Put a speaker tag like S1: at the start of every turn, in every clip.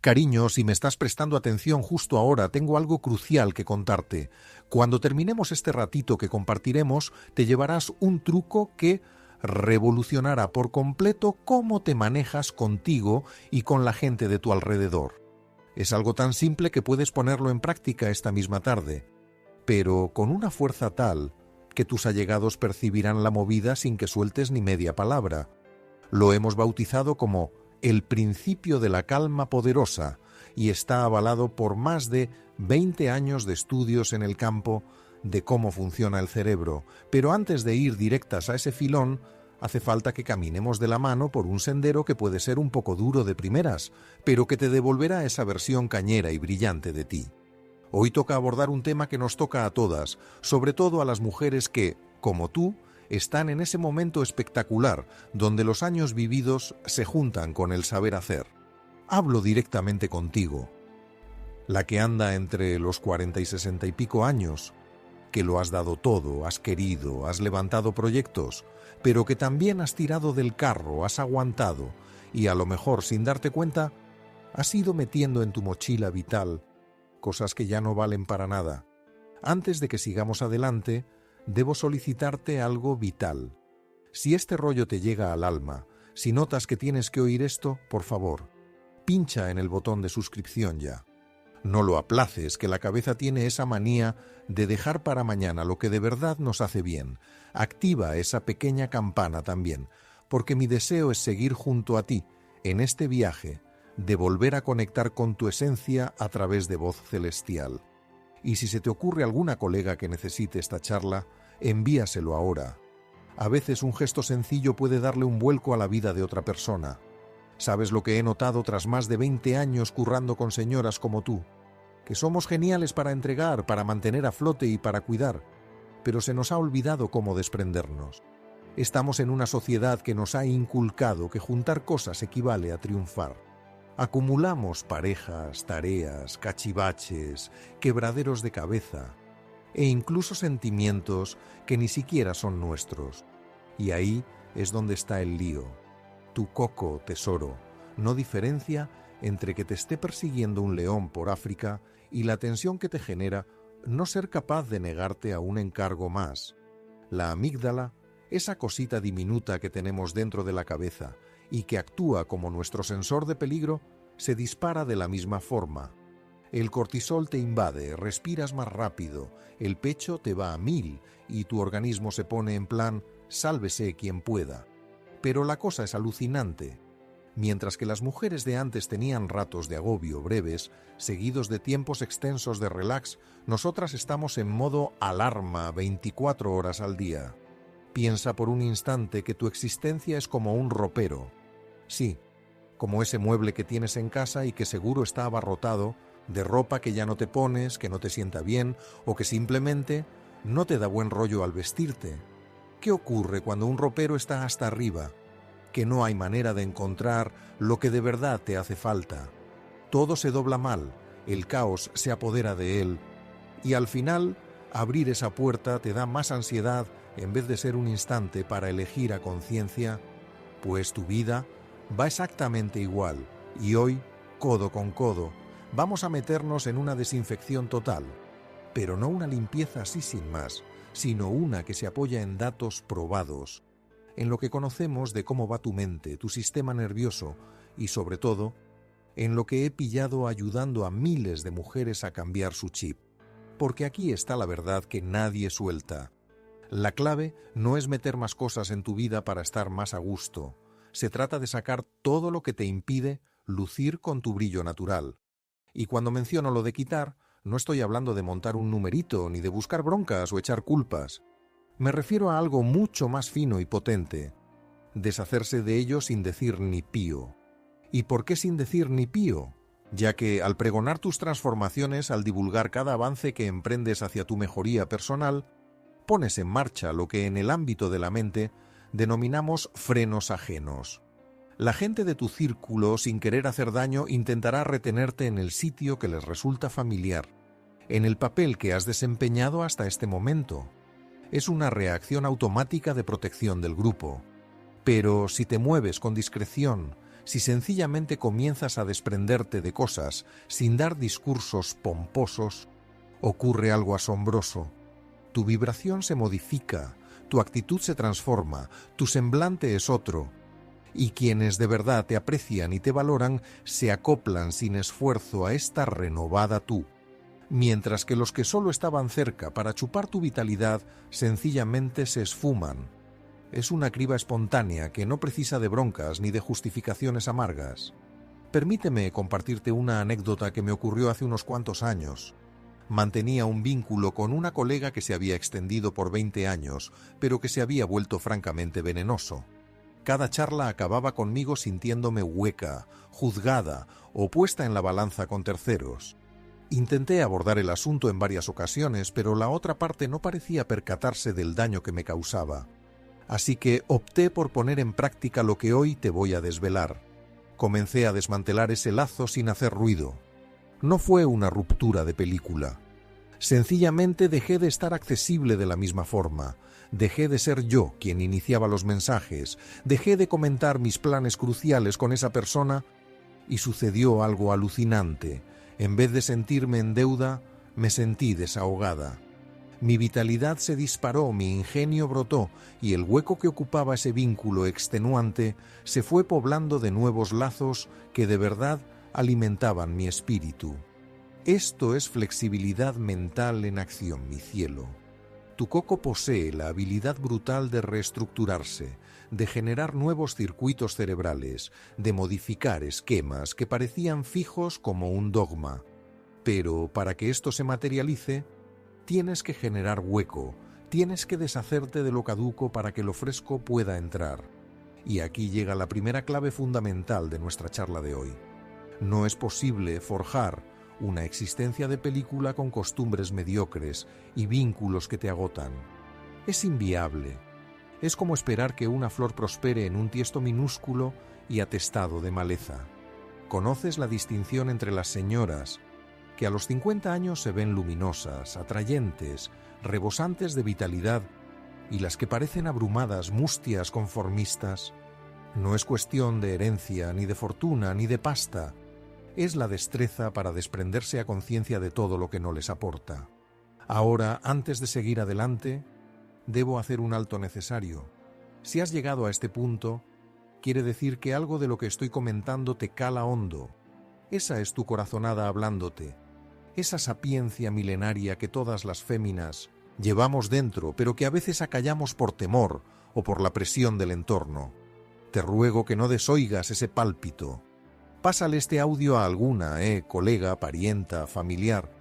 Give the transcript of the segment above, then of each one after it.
S1: Cariño, si me estás prestando atención justo ahora, tengo algo crucial que contarte. Cuando terminemos este ratito que compartiremos, te llevarás un truco que revolucionará por completo cómo te manejas contigo y con la gente de tu alrededor. Es algo tan simple que puedes ponerlo en práctica esta misma tarde, pero con una fuerza tal que tus allegados percibirán la movida sin que sueltes ni media palabra. Lo hemos bautizado como el principio de la calma poderosa y está avalado por más de 20 años de estudios en el campo de cómo funciona el cerebro. Pero antes de ir directas a ese filón, hace falta que caminemos de la mano por un sendero que puede ser un poco duro de primeras, pero que te devolverá esa versión cañera y brillante de ti. Hoy toca abordar un tema que nos toca a todas, sobre todo a las mujeres que, como tú, están en ese momento espectacular donde los años vividos se juntan con el saber hacer. Hablo directamente contigo, la que anda entre los 40 y 60 y pico años, que lo has dado todo, has querido, has levantado proyectos, pero que también has tirado del carro, has aguantado y a lo mejor sin darte cuenta has ido metiendo en tu mochila vital cosas que ya no valen para nada. Antes de que sigamos adelante, debo solicitarte algo vital. Si este rollo te llega al alma, si notas que tienes que oír esto, por favor, pincha en el botón de suscripción ya. No lo aplaces, que la cabeza tiene esa manía de dejar para mañana lo que de verdad nos hace bien. Activa esa pequeña campana también, porque mi deseo es seguir junto a ti en este viaje de volver a conectar con tu esencia a través de voz celestial. Y si se te ocurre alguna colega que necesite esta charla, envíaselo ahora. A veces un gesto sencillo puede darle un vuelco a la vida de otra persona. ¿Sabes lo que he notado tras más de 20 años currando con señoras como tú? Que somos geniales para entregar, para mantener a flote y para cuidar, pero se nos ha olvidado cómo desprendernos. Estamos en una sociedad que nos ha inculcado que juntar cosas equivale a triunfar. Acumulamos parejas, tareas, cachivaches, quebraderos de cabeza e incluso sentimientos que ni siquiera son nuestros. Y ahí es donde está el lío. Tu coco, tesoro, no diferencia entre que te esté persiguiendo un león por África y la tensión que te genera no ser capaz de negarte a un encargo más. La amígdala, esa cosita diminuta que tenemos dentro de la cabeza y que actúa como nuestro sensor de peligro, se dispara de la misma forma. El cortisol te invade, respiras más rápido, el pecho te va a 1000 y tu organismo se pone en plan sálvese quien pueda. Pero la cosa es alucinante. Mientras que las mujeres de antes tenían ratos de agobio breves, seguidos de tiempos extensos de relax, nosotras estamos en modo alarma 24 horas al día. Piensa por un instante que tu existencia es como un ropero. Sí, como ese mueble que tienes en casa y que seguro está abarrotado de ropa que ya no te pones, que no te sienta bien o que simplemente no te da buen rollo al vestirte. ¿Qué ocurre cuando un ropero está hasta arriba? Que no hay manera de encontrar lo que de verdad te hace falta. Todo se dobla mal, el caos se apodera de él y al final abrir esa puerta te da más ansiedad en vez de ser un instante para elegir a conciencia, pues tu vida va exactamente igual y hoy, codo con codo, vamos a meternos en una desinfección total, pero no una limpieza así sin más, sino una que se apoya en datos probados, en lo que conocemos de cómo va tu mente, tu sistema nervioso y, sobre todo, en lo que he pillado ayudando a miles de mujeres a cambiar su chip. Porque aquí está la verdad que nadie suelta. La clave no es meter más cosas en tu vida para estar más a gusto. Se trata de sacar todo lo que te impide lucir con tu brillo natural. Y cuando menciono lo de quitar, no estoy hablando de montar un numerito, ni de buscar broncas o echar culpas. Me refiero a algo mucho más fino y potente. Deshacerse de ello sin decir ni pío. ¿Y por qué sin decir ni pío? Ya que al pregonar tus transformaciones, al divulgar cada avance que emprendes hacia tu mejoría personal, pones en marcha lo que en el ámbito de la mente denominamos frenos ajenos. La gente de tu círculo, sin querer hacer daño, intentará retenerte en el sitio que les resulta familiar, en el papel que has desempeñado hasta este momento. Es una reacción automática de protección del grupo. Pero si te mueves con discreción, si sencillamente comienzas a desprenderte de cosas sin dar discursos pomposos, ocurre algo asombroso. Tu vibración se modifica, tu actitud se transforma, tu semblante es otro, y quienes de verdad te aprecian y te valoran se acoplan sin esfuerzo a esta renovada tú, mientras que los que solo estaban cerca para chupar tu vitalidad sencillamente se esfuman. Es una criba espontánea que no precisa de broncas ni de justificaciones amargas. Permíteme compartirte una anécdota que me ocurrió hace unos cuantos años. Mantenía un vínculo con una colega que se había extendido por 20 años, pero que se había vuelto francamente venenoso. Cada charla acababa conmigo sintiéndome hueca, juzgada o puesta en la balanza con terceros. Intenté abordar el asunto en varias ocasiones, pero la otra parte no parecía percatarse del daño que me causaba. Así que opté por poner en práctica lo que hoy te voy a desvelar. Comencé a desmantelar ese lazo sin hacer ruido. No fue una ruptura de película. Sencillamente dejé de estar accesible de la misma forma. Dejé de ser yo quien iniciaba los mensajes. Dejé de comentar mis planes cruciales con esa persona y sucedió algo alucinante. En vez de sentirme en deuda, me sentí desahogada. Mi vitalidad se disparó, mi ingenio brotó y el hueco que ocupaba ese vínculo extenuante se fue poblando de nuevos lazos que de verdad alimentaban mi espíritu. Esto es flexibilidad mental en acción, mi cielo. Tu coco posee la habilidad brutal de reestructurarse, de generar nuevos circuitos cerebrales, de modificar esquemas que parecían fijos como un dogma. Pero para que esto se materialice, tienes que generar hueco, tienes que deshacerte de lo caduco para que lo fresco pueda entrar. Y aquí llega la primera clave fundamental de nuestra charla de hoy. No es posible forjar una existencia de película con costumbres mediocres y vínculos que te agotan. Es inviable. Es como esperar que una flor prospere en un tiesto minúsculo y atestado de maleza. ¿Conoces la distinción entre las señoras que a los 50 años se ven luminosas, atrayentes, rebosantes de vitalidad, y las que parecen abrumadas, mustias, conformistas? No es cuestión de herencia, ni de fortuna, ni de pasta. Es la destreza para desprenderse a conciencia de todo lo que no les aporta. Ahora, antes de seguir adelante, debo hacer un alto necesario. Si has llegado a este punto, quiere decir que algo de lo que estoy comentando te cala hondo. Esa es tu corazonada hablándote. Esa sapiencia milenaria que todas las féminas llevamos dentro, pero que a veces acallamos por temor o por la presión del entorno. Te ruego que no desoigas ese pálpito. Pásale este audio a alguna, colega, parienta, familiar,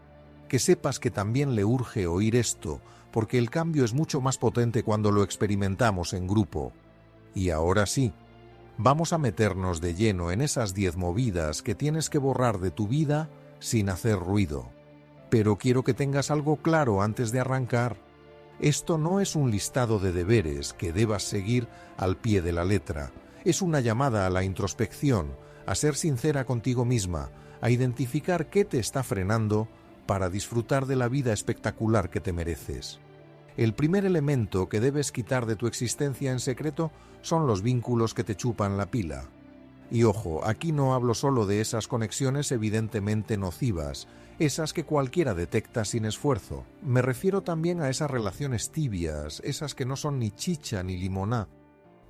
S1: que sepas que también le urge oír esto, porque el cambio es mucho más potente cuando lo experimentamos en grupo. Y ahora sí, vamos a meternos de lleno en esas 10 movidas que tienes que borrar de tu vida sin hacer ruido. Pero quiero que tengas algo claro antes de arrancar. Esto no es un listado de deberes que debas seguir al pie de la letra. Es una llamada a la introspección, a ser sincera contigo misma, a identificar qué te está frenando para disfrutar de la vida espectacular que te mereces. El primer elemento que debes quitar de tu existencia en secreto son los vínculos que te chupan la pila. Y ojo, aquí no hablo solo de esas conexiones evidentemente nocivas, esas que cualquiera detecta sin esfuerzo. Me refiero también a esas relaciones tibias, esas que no son ni chicha ni limoná,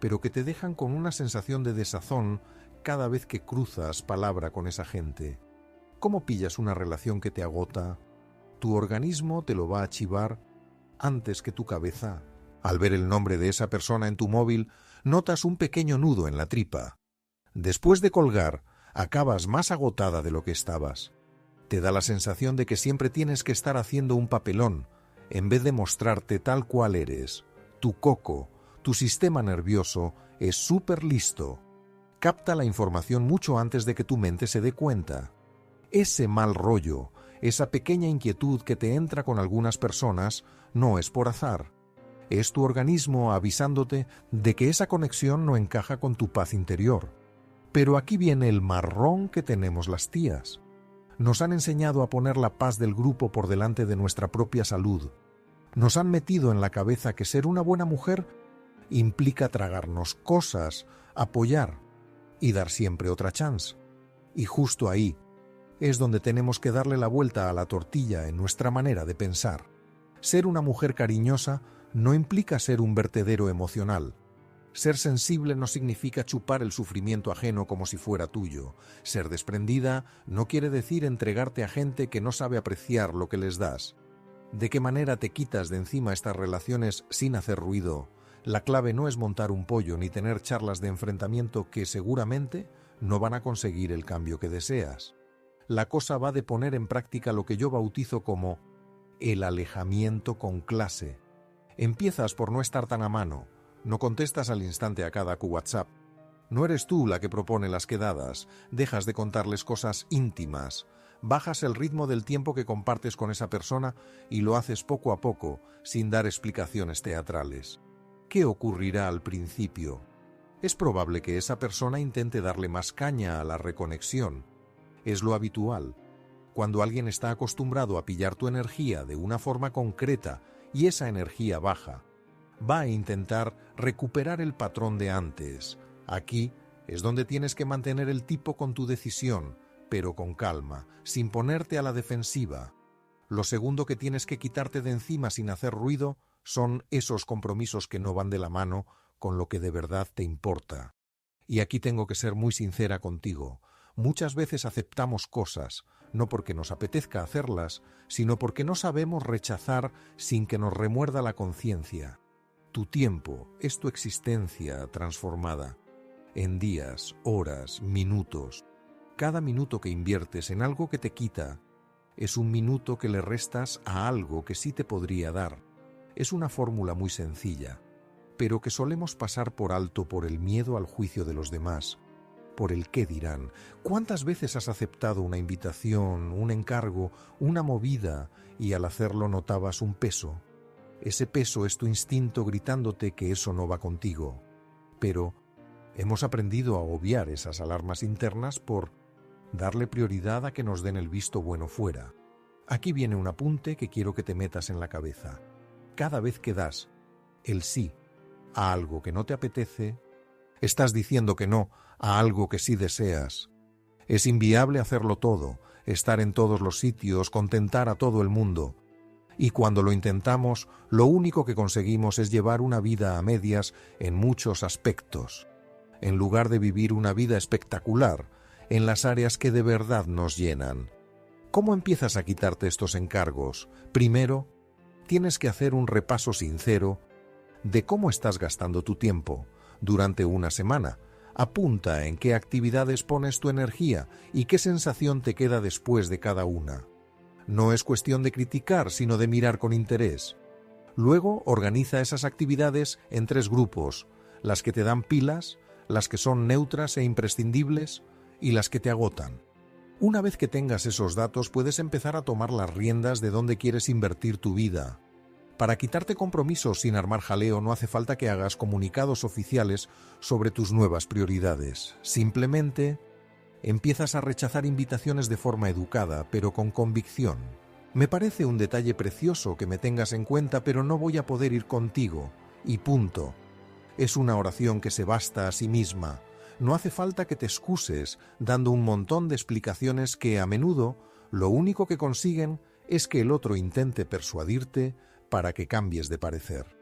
S1: pero que te dejan con una sensación de desazón cada vez que cruzas palabra con esa gente. ¿Cómo pillas una relación que te agota? Tu organismo te lo va a chivar antes que tu cabeza. Al ver el nombre de esa persona en tu móvil, notas un pequeño nudo en la tripa. Después de colgar, acabas más agotada de lo que estabas. Te da la sensación de que siempre tienes que estar haciendo un papelón, en vez de mostrarte tal cual eres. Tu coco, tu sistema nervioso, es súper listo. Capta la información mucho antes de que tu mente se dé cuenta. Ese mal rollo, esa pequeña inquietud que te entra con algunas personas, no es por azar. Es tu organismo avisándote de que esa conexión no encaja con tu paz interior. Pero aquí viene el marrón que tenemos las tías. Nos han enseñado a poner la paz del grupo por delante de nuestra propia salud. Nos han metido en la cabeza que ser una buena mujer implica tragarnos cosas, apoyar. y dar siempre otra chance. Y justo ahí es donde tenemos que darle la vuelta a la tortilla en nuestra manera de pensar. Ser una mujer cariñosa no implica ser un vertedero emocional. Ser sensible no significa chupar el sufrimiento ajeno como si fuera tuyo. Ser desprendida no quiere decir entregarte a gente que no sabe apreciar lo que les das. ¿De qué manera te quitas de encima estas relaciones sin hacer ruido? La clave no es montar un pollo ni tener charlas de enfrentamiento que seguramente no van a conseguir el cambio que deseas. La cosa va de poner en práctica lo que yo bautizo como el alejamiento con clase. Empiezas por no estar tan a mano. No contestas al instante a cada WhatsApp. No eres tú la que propone las quedadas. Dejas de contarles cosas íntimas. Bajas el ritmo del tiempo que compartes con esa persona y lo haces poco a poco, sin dar explicaciones teatrales. ¿Qué ocurrirá al principio? Es probable que esa persona intente darle más caña a la reconexión. Es lo habitual. Cuando alguien está acostumbrado a pillar tu energía de una forma concreta y esa energía baja, va a intentar recuperar el patrón de antes. Aquí es donde tienes que mantener el tipo con tu decisión, pero con calma, sin ponerte a la defensiva. Lo segundo que tienes que quitarte de encima sin hacer ruido son esos compromisos que no van de la mano con lo que de verdad te importa. Y aquí tengo que ser muy sincera contigo. Muchas veces aceptamos cosas, no porque nos apetezca hacerlas, sino porque no sabemos rechazar sin que nos remuerda la conciencia. Tu tiempo es tu existencia transformada. En días, horas, minutos. Cada minuto que inviertes en algo que te quita es un minuto que le restas a algo que sí te podría dar. Es una fórmula muy sencilla, pero que solemos pasar por alto por el miedo al juicio de los demás, por el qué dirán. ¿Cuántas veces has aceptado una invitación, un encargo, una movida y al hacerlo notabas un peso? Ese peso es tu instinto gritándote que eso no va contigo. Pero hemos aprendido a obviar esas alarmas internas por darle prioridad a que nos den el visto bueno fuera. Aquí viene un apunte que quiero que te metas en la cabeza. Cada vez que das el sí a algo que no te apetece, estás diciendo que no a algo que sí deseas. Es inviable hacerlo todo, estar en todos los sitios, contentar a todo el mundo. Y cuando lo intentamos, lo único que conseguimos es llevar una vida a medias en muchos aspectos, en lugar de vivir una vida espectacular en las áreas que de verdad nos llenan. ¿Cómo empiezas a quitarte estos encargos? Primero, tienes que hacer un repaso sincero de cómo estás gastando tu tiempo durante una semana. Apunta en qué actividades pones tu energía y qué sensación te queda después de cada una. No es cuestión de criticar, sino de mirar con interés. Luego, organiza esas actividades en 3 grupos: las que te dan pilas, las que son neutras e imprescindibles y las que te agotan. Una vez que tengas esos datos, puedes empezar a tomar las riendas de dónde quieres invertir tu vida. Para quitarte compromisos sin armar jaleo no hace falta que hagas comunicados oficiales sobre tus nuevas prioridades. Simplemente empiezas a rechazar invitaciones de forma educada, pero con convicción. Me parece un detalle precioso que me tengas en cuenta, pero no voy a poder ir contigo. Y punto. Es una oración que se basta a sí misma. No hace falta que te excuses dando un montón de explicaciones que a menudo lo único que consiguen es que el otro intente persuadirte para que cambies de parecer.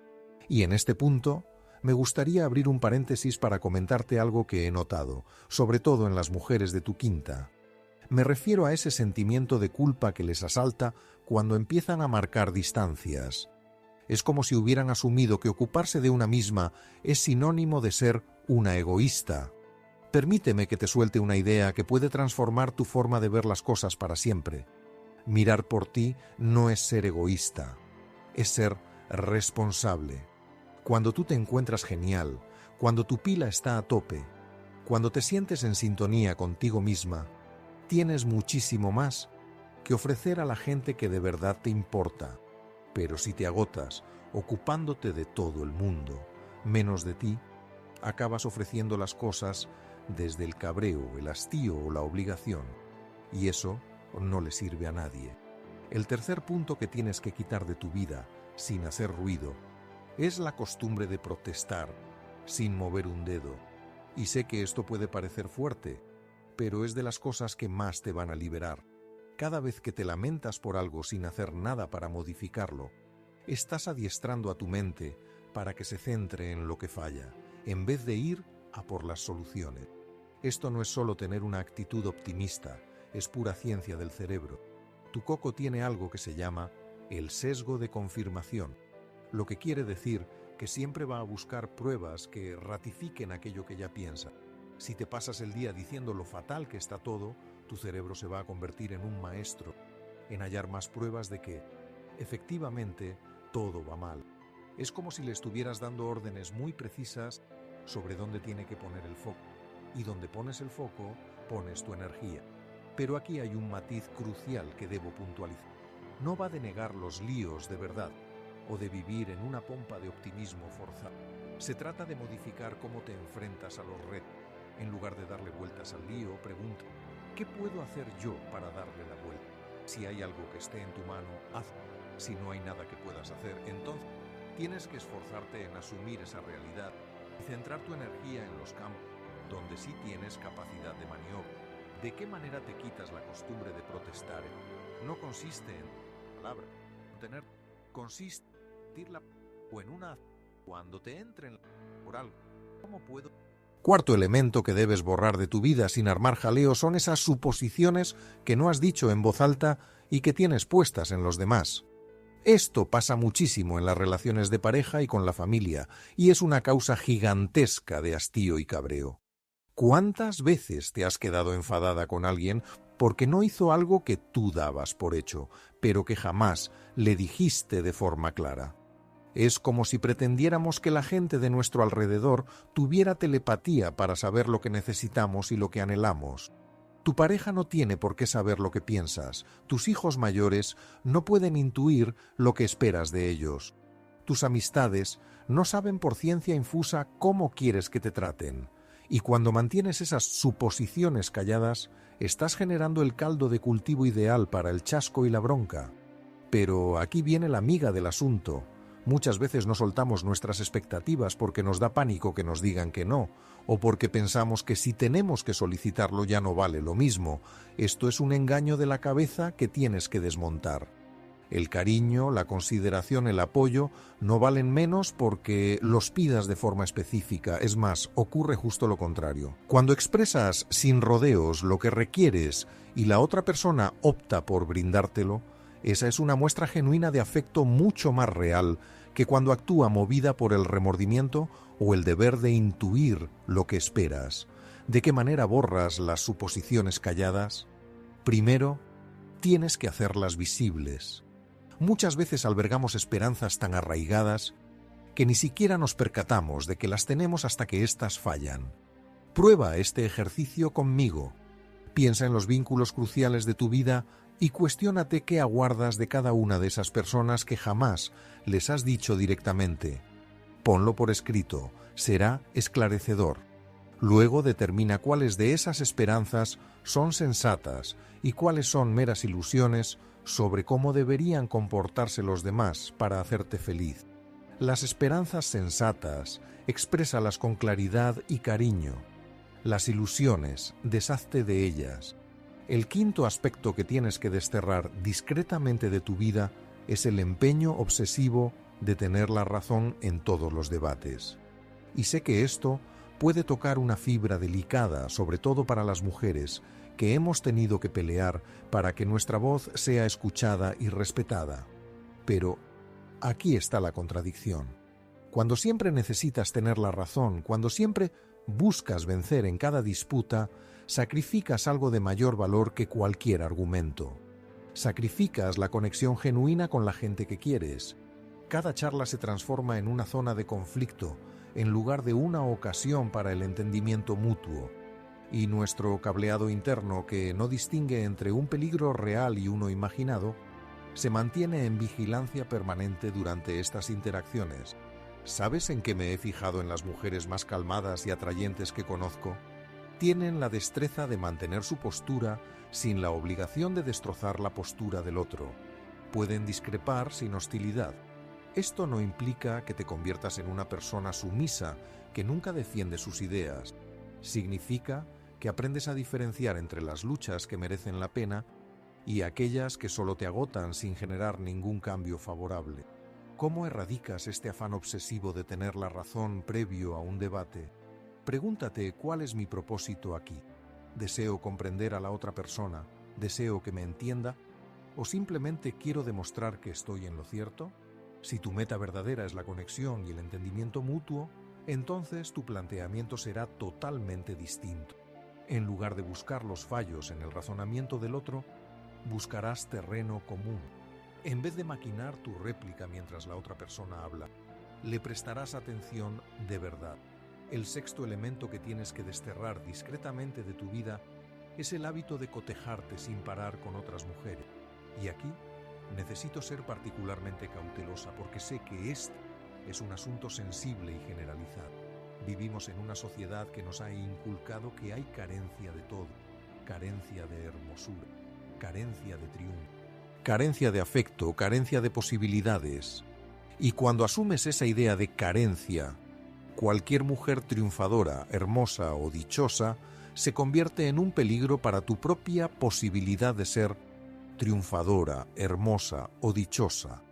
S1: Y en este punto me gustaría abrir un paréntesis para comentarte algo que he notado, sobre todo en las mujeres de tu quinta. Me refiero a ese sentimiento de culpa que les asalta cuando empiezan a marcar distancias. Es como si hubieran asumido que ocuparse de una misma es sinónimo de ser una egoísta. Permíteme que te suelte una idea que puede transformar tu forma de ver las cosas para siempre. Mirar por ti no es ser egoísta, es ser responsable. Cuando tú te encuentras genial, cuando tu pila está a tope, cuando te sientes en sintonía contigo misma, tienes muchísimo más que ofrecer a la gente que de verdad te importa. Pero si te agotas ocupándote de todo el mundo, menos de ti, acabas ofreciendo las cosas desde el cabreo, el hastío o la obligación, y eso no le sirve a nadie. El tercer punto que tienes que quitar de tu vida, sin hacer ruido, es la costumbre de protestar sin mover un dedo. Y sé que esto puede parecer fuerte, pero es de las cosas que más te van a liberar. Cada vez que te lamentas por algo sin hacer nada para modificarlo, estás adiestrando a tu mente para que se centre en lo que falla, en vez de ir a por las soluciones. Esto no es solo tener una actitud optimista, es pura ciencia del cerebro. Tu coco tiene algo que se llama el sesgo de confirmación, lo que quiere decir que siempre va a buscar pruebas que ratifiquen aquello que ya piensa. Si te pasas el día diciendo lo fatal que está todo, tu cerebro se va a convertir en un maestro, en hallar más pruebas de que, efectivamente, todo va mal. Es como si le estuvieras dando órdenes muy precisas sobre dónde tiene que poner el foco. Y donde pones el foco, pones tu energía. Pero aquí hay un matiz crucial que debo puntualizar. No va de negar los líos de verdad, o de vivir en una pompa de optimismo forzado. Se trata de modificar cómo te enfrentas a los retos. En lugar de darle vueltas al lío, pregunta, ¿qué puedo hacer yo para darle la vuelta? Si hay algo que esté en tu mano, hazlo. Si no hay nada que puedas hacer, entonces tienes que esforzarte en asumir esa realidad y centrar tu energía en los campos donde sí tienes capacidad de maniobra. ¿De qué manera te quitas la costumbre de protestar? No consiste en palabra, tener, consiste en decirla o en una cuando te entren por algo. ¿Cómo puedo? Cuarto elemento que debes borrar de tu vida sin armar jaleo son esas suposiciones que no has dicho en voz alta y que tienes puestas en los demás. Esto pasa muchísimo en las relaciones de pareja y con la familia, y es una causa gigantesca de hastío y cabreo. ¿Cuántas veces te has quedado enfadada con alguien porque no hizo algo que tú dabas por hecho, pero que jamás le dijiste de forma clara? Es como si pretendiéramos que la gente de nuestro alrededor tuviera telepatía para saber lo que necesitamos y lo que anhelamos. Tu pareja no tiene por qué saber lo que piensas. Tus hijos mayores no pueden intuir lo que esperas de ellos. Tus amistades no saben por ciencia infusa cómo quieres que te traten. Y cuando mantienes esas suposiciones calladas, estás generando el caldo de cultivo ideal para el chasco y la bronca. Pero aquí viene la miga del asunto. Muchas veces no soltamos nuestras expectativas porque nos da pánico que nos digan que no, o porque pensamos que si tenemos que solicitarlo ya no vale lo mismo. Esto es un engaño de la cabeza que tienes que desmontar. El cariño, la consideración, el apoyo no valen menos porque los pidas de forma específica. Es más, ocurre justo lo contrario. Cuando expresas sin rodeos lo que requieres y la otra persona opta por brindártelo, esa es una muestra genuina de afecto mucho más real que cuando actúa movida por el remordimiento o el deber de intuir lo que esperas. ¿De qué manera borras las suposiciones calladas? Primero, tienes que hacerlas visibles. Muchas veces albergamos esperanzas tan arraigadas que ni siquiera nos percatamos de que las tenemos hasta que éstas fallan. Prueba este ejercicio conmigo. Piensa en los vínculos cruciales de tu vida y cuestiónate qué aguardas de cada una de esas personas que jamás les has dicho directamente. Ponlo por escrito, será esclarecedor. Luego determina cuáles de esas esperanzas son sensatas y cuáles son meras ilusiones sobre cómo deberían comportarse los demás para hacerte feliz. Las esperanzas sensatas, exprésalas con claridad y cariño. Las ilusiones, deshazte de ellas. El quinto aspecto que tienes que desterrar discretamente de tu vida es el empeño obsesivo de tener la razón en todos los debates. Y sé que esto puede tocar una fibra delicada, sobre todo para las mujeres, que hemos tenido que pelear para que nuestra voz sea escuchada y respetada. Pero aquí está la contradicción. Cuando siempre necesitas tener la razón, cuando siempre buscas vencer en cada disputa, sacrificas algo de mayor valor que cualquier argumento. Sacrificas la conexión genuina con la gente que quieres. Cada charla se transforma en una zona de conflicto, en lugar de una ocasión para el entendimiento mutuo. Y nuestro cableado interno, que no distingue entre un peligro real y uno imaginado, se mantiene en vigilancia permanente durante estas interacciones. ¿Sabes en qué me he fijado en las mujeres más calmadas y atrayentes que conozco? Tienen la destreza de mantener su postura sin la obligación de destrozar la postura del otro. Pueden discrepar sin hostilidad. Esto no implica que te conviertas en una persona sumisa que nunca defiende sus ideas. Significa que aprendes a diferenciar entre las luchas que merecen la pena y aquellas que solo te agotan sin generar ningún cambio favorable. ¿Cómo erradicas este afán obsesivo de tener la razón previo a un debate? Pregúntate cuál es mi propósito aquí. ¿Deseo comprender a la otra persona? ¿Deseo que me entienda? ¿O simplemente quiero demostrar que estoy en lo cierto? Si tu meta verdadera es la conexión y el entendimiento mutuo, entonces tu planteamiento será totalmente distinto. En lugar de buscar los fallos en el razonamiento del otro, buscarás terreno común. En vez de maquinar tu réplica mientras la otra persona habla, le prestarás atención de verdad. El sexto elemento que tienes que desterrar discretamente de tu vida es el hábito de cotejarte sin parar con otras mujeres. Y aquí necesito ser particularmente cautelosa porque sé que este es un asunto sensible y generalizado. Vivimos en una sociedad que nos ha inculcado que hay carencia de todo, carencia de hermosura, carencia de triunfo, carencia de afecto, carencia de posibilidades. Y cuando asumes esa idea de carencia, cualquier mujer triunfadora, hermosa o dichosa se convierte en un peligro para tu propia posibilidad de ser triunfadora, hermosa o dichosa.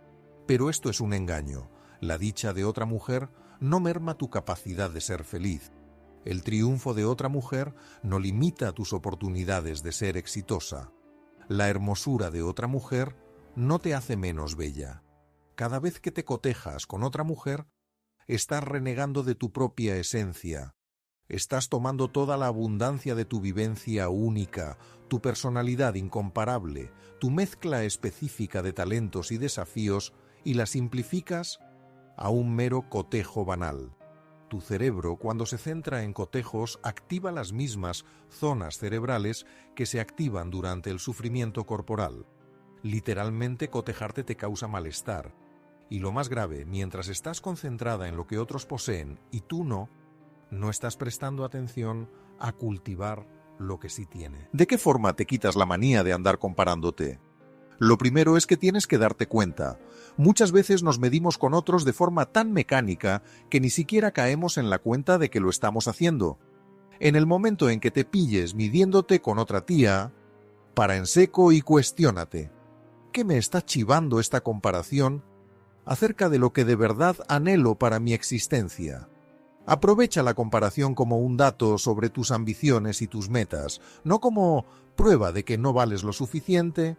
S1: Pero esto es un engaño. La dicha de otra mujer no merma tu capacidad de ser feliz. El triunfo de otra mujer no limita tus oportunidades de ser exitosa. La hermosura de otra mujer no te hace menos bella. Cada vez que te cotejas con otra mujer, estás renegando de tu propia esencia. Estás tomando toda la abundancia de tu vivencia única, tu personalidad incomparable, tu mezcla específica de talentos y desafíos y la simplificas a un mero cotejo banal. Tu cerebro, cuando se centra en cotejos, activa las mismas zonas cerebrales que se activan durante el sufrimiento corporal. Literalmente, cotejarte te causa malestar. Y lo más grave, mientras estás concentrada en lo que otros poseen y tú no estás prestando atención a cultivar lo que sí tiene. ¿De qué forma te quitas la manía de andar comparándote? Lo primero es que tienes que darte cuenta. Muchas veces nos medimos con otros de forma tan mecánica que ni siquiera caemos en la cuenta de que lo estamos haciendo. En el momento en que te pilles midiéndote con otra tía, para en seco y cuestiónate. ¿Qué me está chivando esta comparación acerca de lo que de verdad anhelo para mi existencia? Aprovecha la comparación como un dato sobre tus ambiciones y tus metas, no como prueba de que no vales lo suficiente.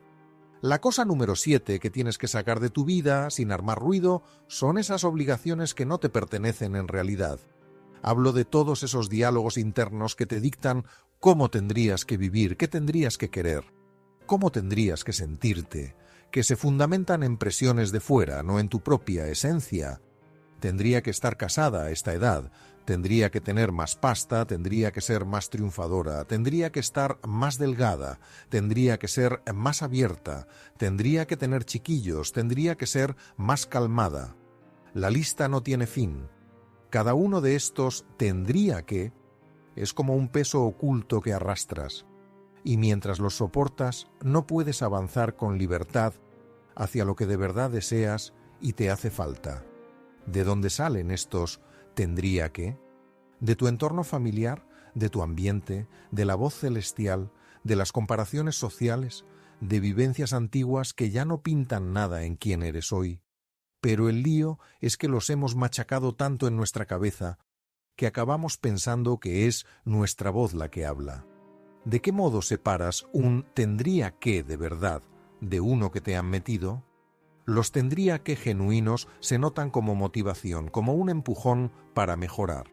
S1: La cosa número 7 que tienes que sacar de tu vida, sin armar ruido, son esas obligaciones que no te pertenecen en realidad. Hablo de todos esos diálogos internos que te dictan cómo tendrías que vivir, qué tendrías que querer, cómo tendrías que sentirte, que se fundamentan en presiones de fuera, no en tu propia esencia. Tendría que estar casada a esta edad, tendría que tener más pasta, tendría que ser más triunfadora, tendría que estar más delgada, tendría que ser más abierta, tendría que tener chiquillos, tendría que ser más calmada. La lista no tiene fin. Cada uno de estos tendría que es como un peso oculto que arrastras, y mientras los soportas no puedes avanzar con libertad hacia lo que de verdad deseas y te hace falta. ¿De dónde salen estos tendría que? ¿De tu entorno familiar, de tu ambiente, de la voz celestial, de las comparaciones sociales, de vivencias antiguas que ya no pintan nada en quién eres hoy? Pero el lío es que los hemos machacado tanto en nuestra cabeza que acabamos pensando que es nuestra voz la que habla. ¿De qué modo separas un tendría que de verdad de uno que te han metido? Los tendría que genuinos se notan como motivación, como un empujón para mejorar.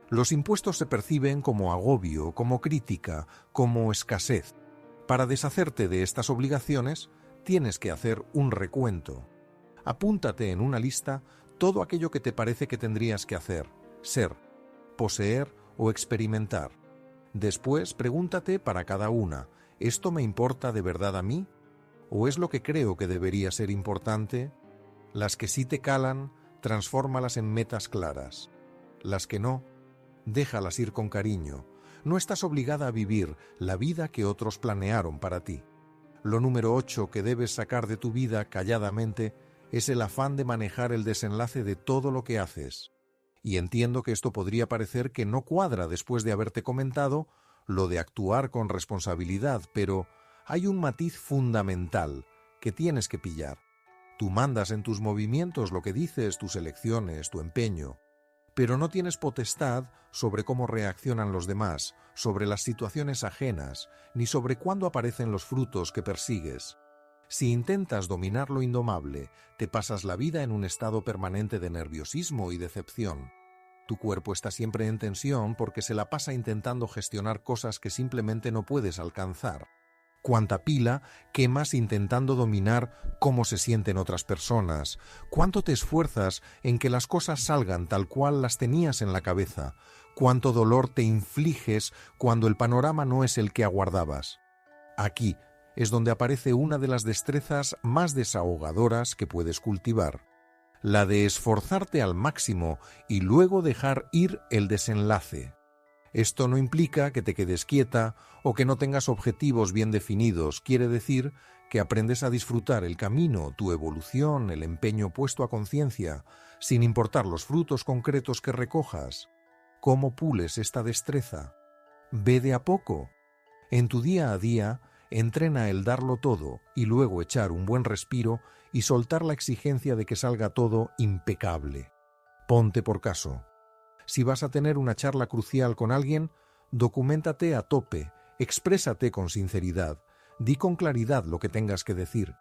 S1: Los impuestos se perciben como agobio, como crítica, como escasez. Para deshacerte de estas obligaciones, tienes que hacer un recuento. Apúntate en una lista todo aquello que te parece que tendrías que hacer, ser, poseer o experimentar. Después, pregúntate para cada una, ¿esto me importa de verdad a mí? ¿O es lo que creo que debería ser importante? Las que sí te calan, transfórmalas en metas claras. Las que no, déjalas ir con cariño. No estás obligada a vivir la vida que otros planearon para ti. Lo número 8 que debes sacar de tu vida calladamente es el afán de manejar el desenlace de todo lo que haces. Y entiendo que esto podría parecer que no cuadra después de haberte comentado lo de actuar con responsabilidad, pero hay un matiz fundamental que tienes que pillar. Tú mandas en tus movimientos lo que dices, tus elecciones, tu empeño, pero no tienes potestad sobre cómo reaccionan los demás, sobre las situaciones ajenas, ni sobre cuándo aparecen los frutos que persigues. Si intentas dominar lo indomable, te pasas la vida en un estado permanente de nerviosismo y decepción. Tu cuerpo está siempre en tensión porque se la pasa intentando gestionar cosas que simplemente no puedes alcanzar. Cuánta pila quemas intentando dominar cómo se sienten otras personas, cuánto te esfuerzas en que las cosas salgan tal cual las tenías en la cabeza, cuánto dolor te infliges cuando el panorama no es el que aguardabas. Aquí es donde aparece una de las destrezas más desahogadoras que puedes cultivar, la de esforzarte al máximo y luego dejar ir el desenlace. Esto no implica que te quedes quieta o que no tengas objetivos bien definidos. Quiere decir que aprendes a disfrutar el camino, tu evolución, el empeño puesto a conciencia, sin importar los frutos concretos que recojas. ¿Cómo pules esta destreza? Ve de a poco. En tu día a día, entrena el darlo todo y luego echar un buen respiro y soltar la exigencia de que salga todo impecable. Ponte por caso. Si vas a tener una charla crucial con alguien, documéntate a tope, exprésate con sinceridad, di con claridad lo que tengas que decir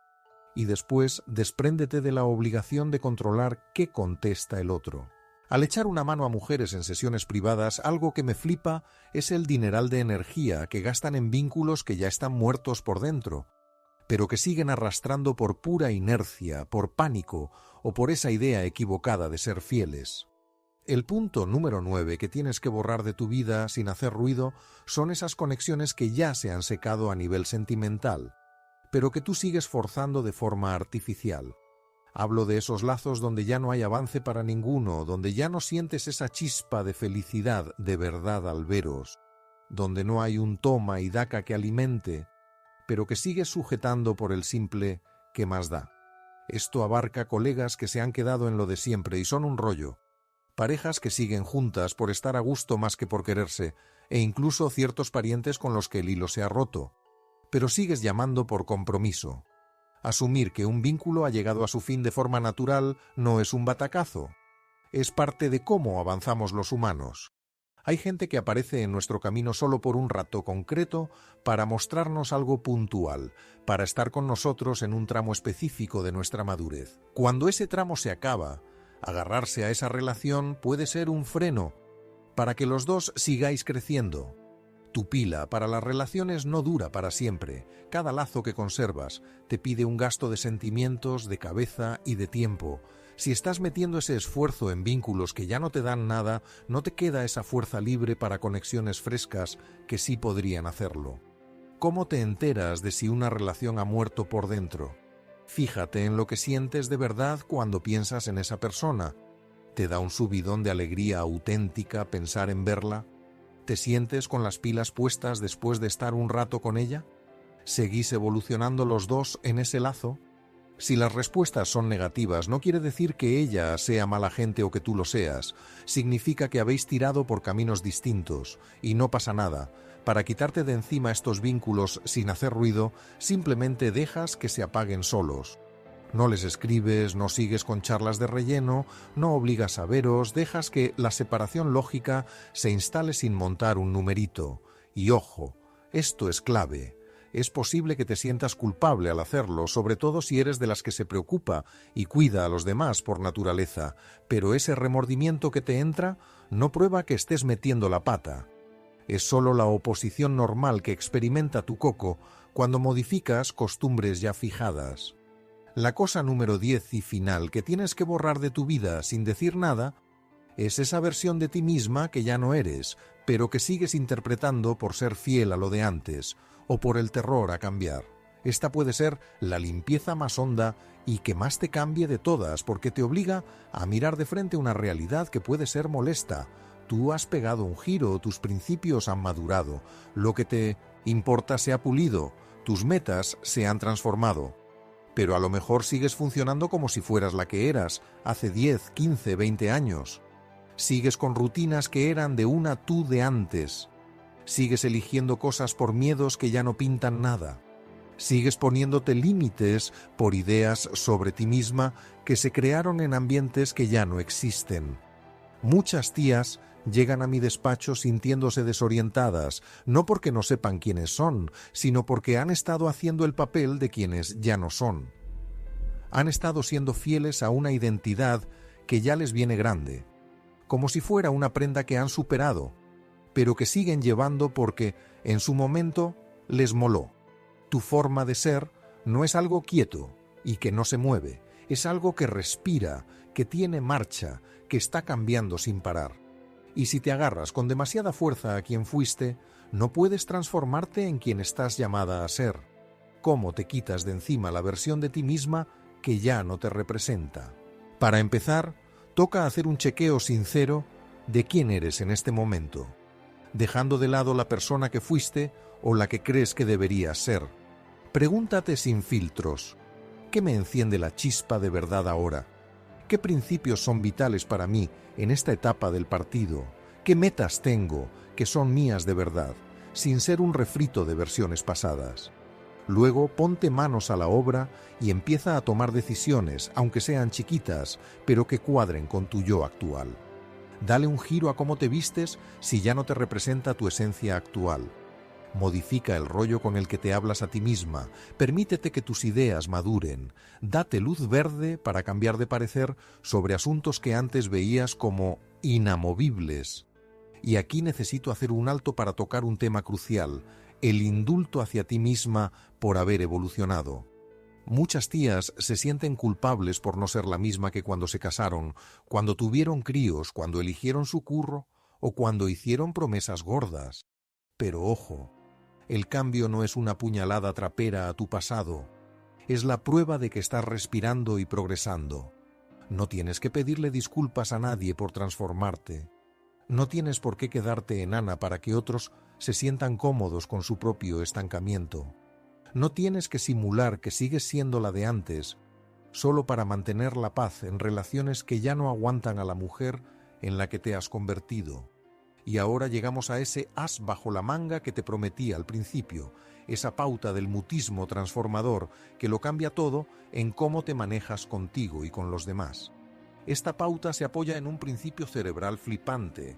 S1: y después despréndete de la obligación de controlar qué contesta el otro. Al echar una mano a mujeres en sesiones privadas, algo que me flipa es el dineral de energía que gastan en vínculos que ya están muertos por dentro, pero que siguen arrastrando por pura inercia, por pánico o por esa idea equivocada de ser fieles. El punto número 9 que tienes que borrar de tu vida sin hacer ruido son esas conexiones que ya se han secado a nivel sentimental, pero que tú sigues forzando de forma artificial. Hablo de esos lazos donde ya no hay avance para ninguno, donde ya no sientes esa chispa de felicidad de verdad al veros, donde no hay un toma y daca que alimente, pero que sigues sujetando por el simple ¿qué más da? Esto abarca colegas que se han quedado en lo de siempre y son un rollo, parejas que siguen juntas por estar a gusto más que por quererse, e incluso ciertos parientes con los que el hilo se ha roto, pero sigues llamando por compromiso. Asumir que un vínculo ha llegado a su fin de forma natural no es un batacazo. Es parte de cómo avanzamos los humanos. Hay gente que aparece en nuestro camino solo por un rato concreto para mostrarnos algo puntual, para estar con nosotros en un tramo específico de nuestra madurez. Cuando ese tramo se acaba, agarrarse a esa relación puede ser un freno para que los dos sigáis creciendo. Tu pila para las relaciones no dura para siempre. Cada lazo que conservas te pide un gasto de sentimientos, de cabeza y de tiempo. Si estás metiendo ese esfuerzo en vínculos que ya no te dan nada, no te queda esa fuerza libre para conexiones frescas que sí podrían hacerlo. ¿Cómo te enteras de si una relación ha muerto por dentro? Fíjate en lo que sientes de verdad cuando piensas en esa persona. ¿Te da un subidón de alegría auténtica pensar en verla? ¿Te sientes con las pilas puestas después de estar un rato con ella? ¿Seguís evolucionando los dos en ese lazo? Si las respuestas son negativas, no quiere decir que ella sea mala gente o que tú lo seas. Significa que habéis tirado por caminos distintos, y no pasa nada. Para quitarte de encima estos vínculos sin hacer ruido, simplemente dejas que se apaguen solos. No les escribes, no sigues con charlas de relleno, no obligas a veros, dejas que la separación lógica se instale sin montar un numerito. Y ojo, esto es clave. Es posible que te sientas culpable al hacerlo, sobre todo si eres de las que se preocupa y cuida a los demás por naturaleza, pero ese remordimiento que te entra no prueba que estés metiendo la pata. Es solo la oposición normal que experimenta tu coco cuando modificas costumbres ya fijadas. La cosa número 10 y final que tienes que borrar de tu vida sin decir nada es esa versión de ti misma que ya no eres, pero que sigues interpretando por ser fiel a lo de antes o por el terror a cambiar. Esta puede ser la limpieza más honda y que más te cambie de todas, porque te obliga a mirar de frente una realidad que puede ser molesta. Tú has pegado un giro, tus principios han madurado, lo que te importa se ha pulido, tus metas se han transformado. Pero a lo mejor sigues funcionando como si fueras la que eras hace 10, 15, 20 años. Sigues con rutinas que eran de una tú de antes. Sigues eligiendo cosas por miedos que ya no pintan nada. Sigues poniéndote límites por ideas sobre ti misma que se crearon en ambientes que ya no existen. Muchas tías llegan a mi despacho sintiéndose desorientadas, no porque no sepan quiénes son, sino porque han estado haciendo el papel de quienes ya no son. Han estado siendo fieles a una identidad que ya les viene grande, como si fuera una prenda que han superado, pero que siguen llevando porque en su momento les moló. Tu forma de ser no es algo quieto y que no se mueve, es algo que respira, que tiene marcha, que está cambiando sin parar. Y si te agarras con demasiada fuerza a quien fuiste, no puedes transformarte en quien estás llamada a ser. ¿Cómo te quitas de encima la versión de ti misma que ya no te representa? Para empezar, toca hacer un chequeo sincero de quién eres en este momento, dejando de lado la persona que fuiste o la que crees que deberías ser. Pregúntate sin filtros, ¿qué me enciende la chispa de verdad ahora? ¿Qué principios son vitales para mí en esta etapa del partido? ¿Qué metas tengo que son mías de verdad, sin ser un refrito de versiones pasadas? Luego ponte manos a la obra y empieza a tomar decisiones, aunque sean chiquitas, pero que cuadren con tu yo actual. Dale un giro a cómo te vistes si ya no te representa tu esencia actual. Modifica el rollo con el que te hablas a ti misma, permítete que tus ideas maduren, date luz verde para cambiar de parecer sobre asuntos que antes veías como inamovibles. Y aquí necesito hacer un alto para tocar un tema crucial, el indulto hacia ti misma por haber evolucionado. Muchas tías se sienten culpables por no ser la misma que cuando se casaron, cuando tuvieron críos, cuando eligieron su curro o cuando hicieron promesas gordas. Pero ojo, el cambio no es una puñalada trapera a tu pasado, es la prueba de que estás respirando y progresando. No tienes que pedirle disculpas a nadie por transformarte. No tienes por qué quedarte enana para que otros se sientan cómodos con su propio estancamiento. No tienes que simular que sigues siendo la de antes, solo para mantener la paz en relaciones que ya no aguantan a la mujer en la que te has convertido. Y ahora llegamos a ese as bajo la manga que te prometí al principio, esa pauta del mutismo transformador que lo cambia todo en cómo te manejas contigo y con los demás. Esta pauta se apoya en un principio cerebral flipante.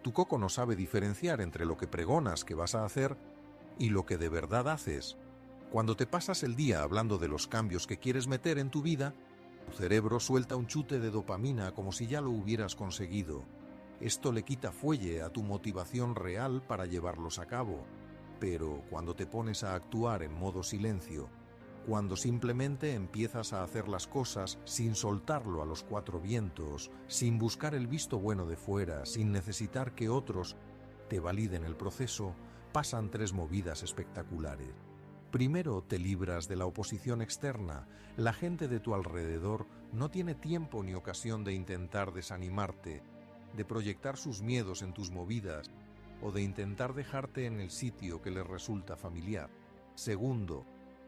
S1: Tu coco no sabe diferenciar entre lo que pregonas que vas a hacer y lo que de verdad haces. Cuando te pasas el día hablando de los cambios que quieres meter en tu vida, tu cerebro suelta un chute de dopamina como si ya lo hubieras conseguido. Esto le quita fuelle a tu motivación real para llevarlos a cabo. Pero cuando te pones a actuar en modo silencio, cuando simplemente empiezas a hacer las cosas sin soltarlo a los cuatro vientos, sin buscar el visto bueno de fuera, sin necesitar que otros te validen el proceso, pasan tres movidas espectaculares. Primero, te libras de la oposición externa. La gente de tu alrededor no tiene tiempo ni ocasión de intentar desanimarte, de proyectar sus miedos en tus movidas o de intentar dejarte en el sitio que les resulta familiar. Segundo,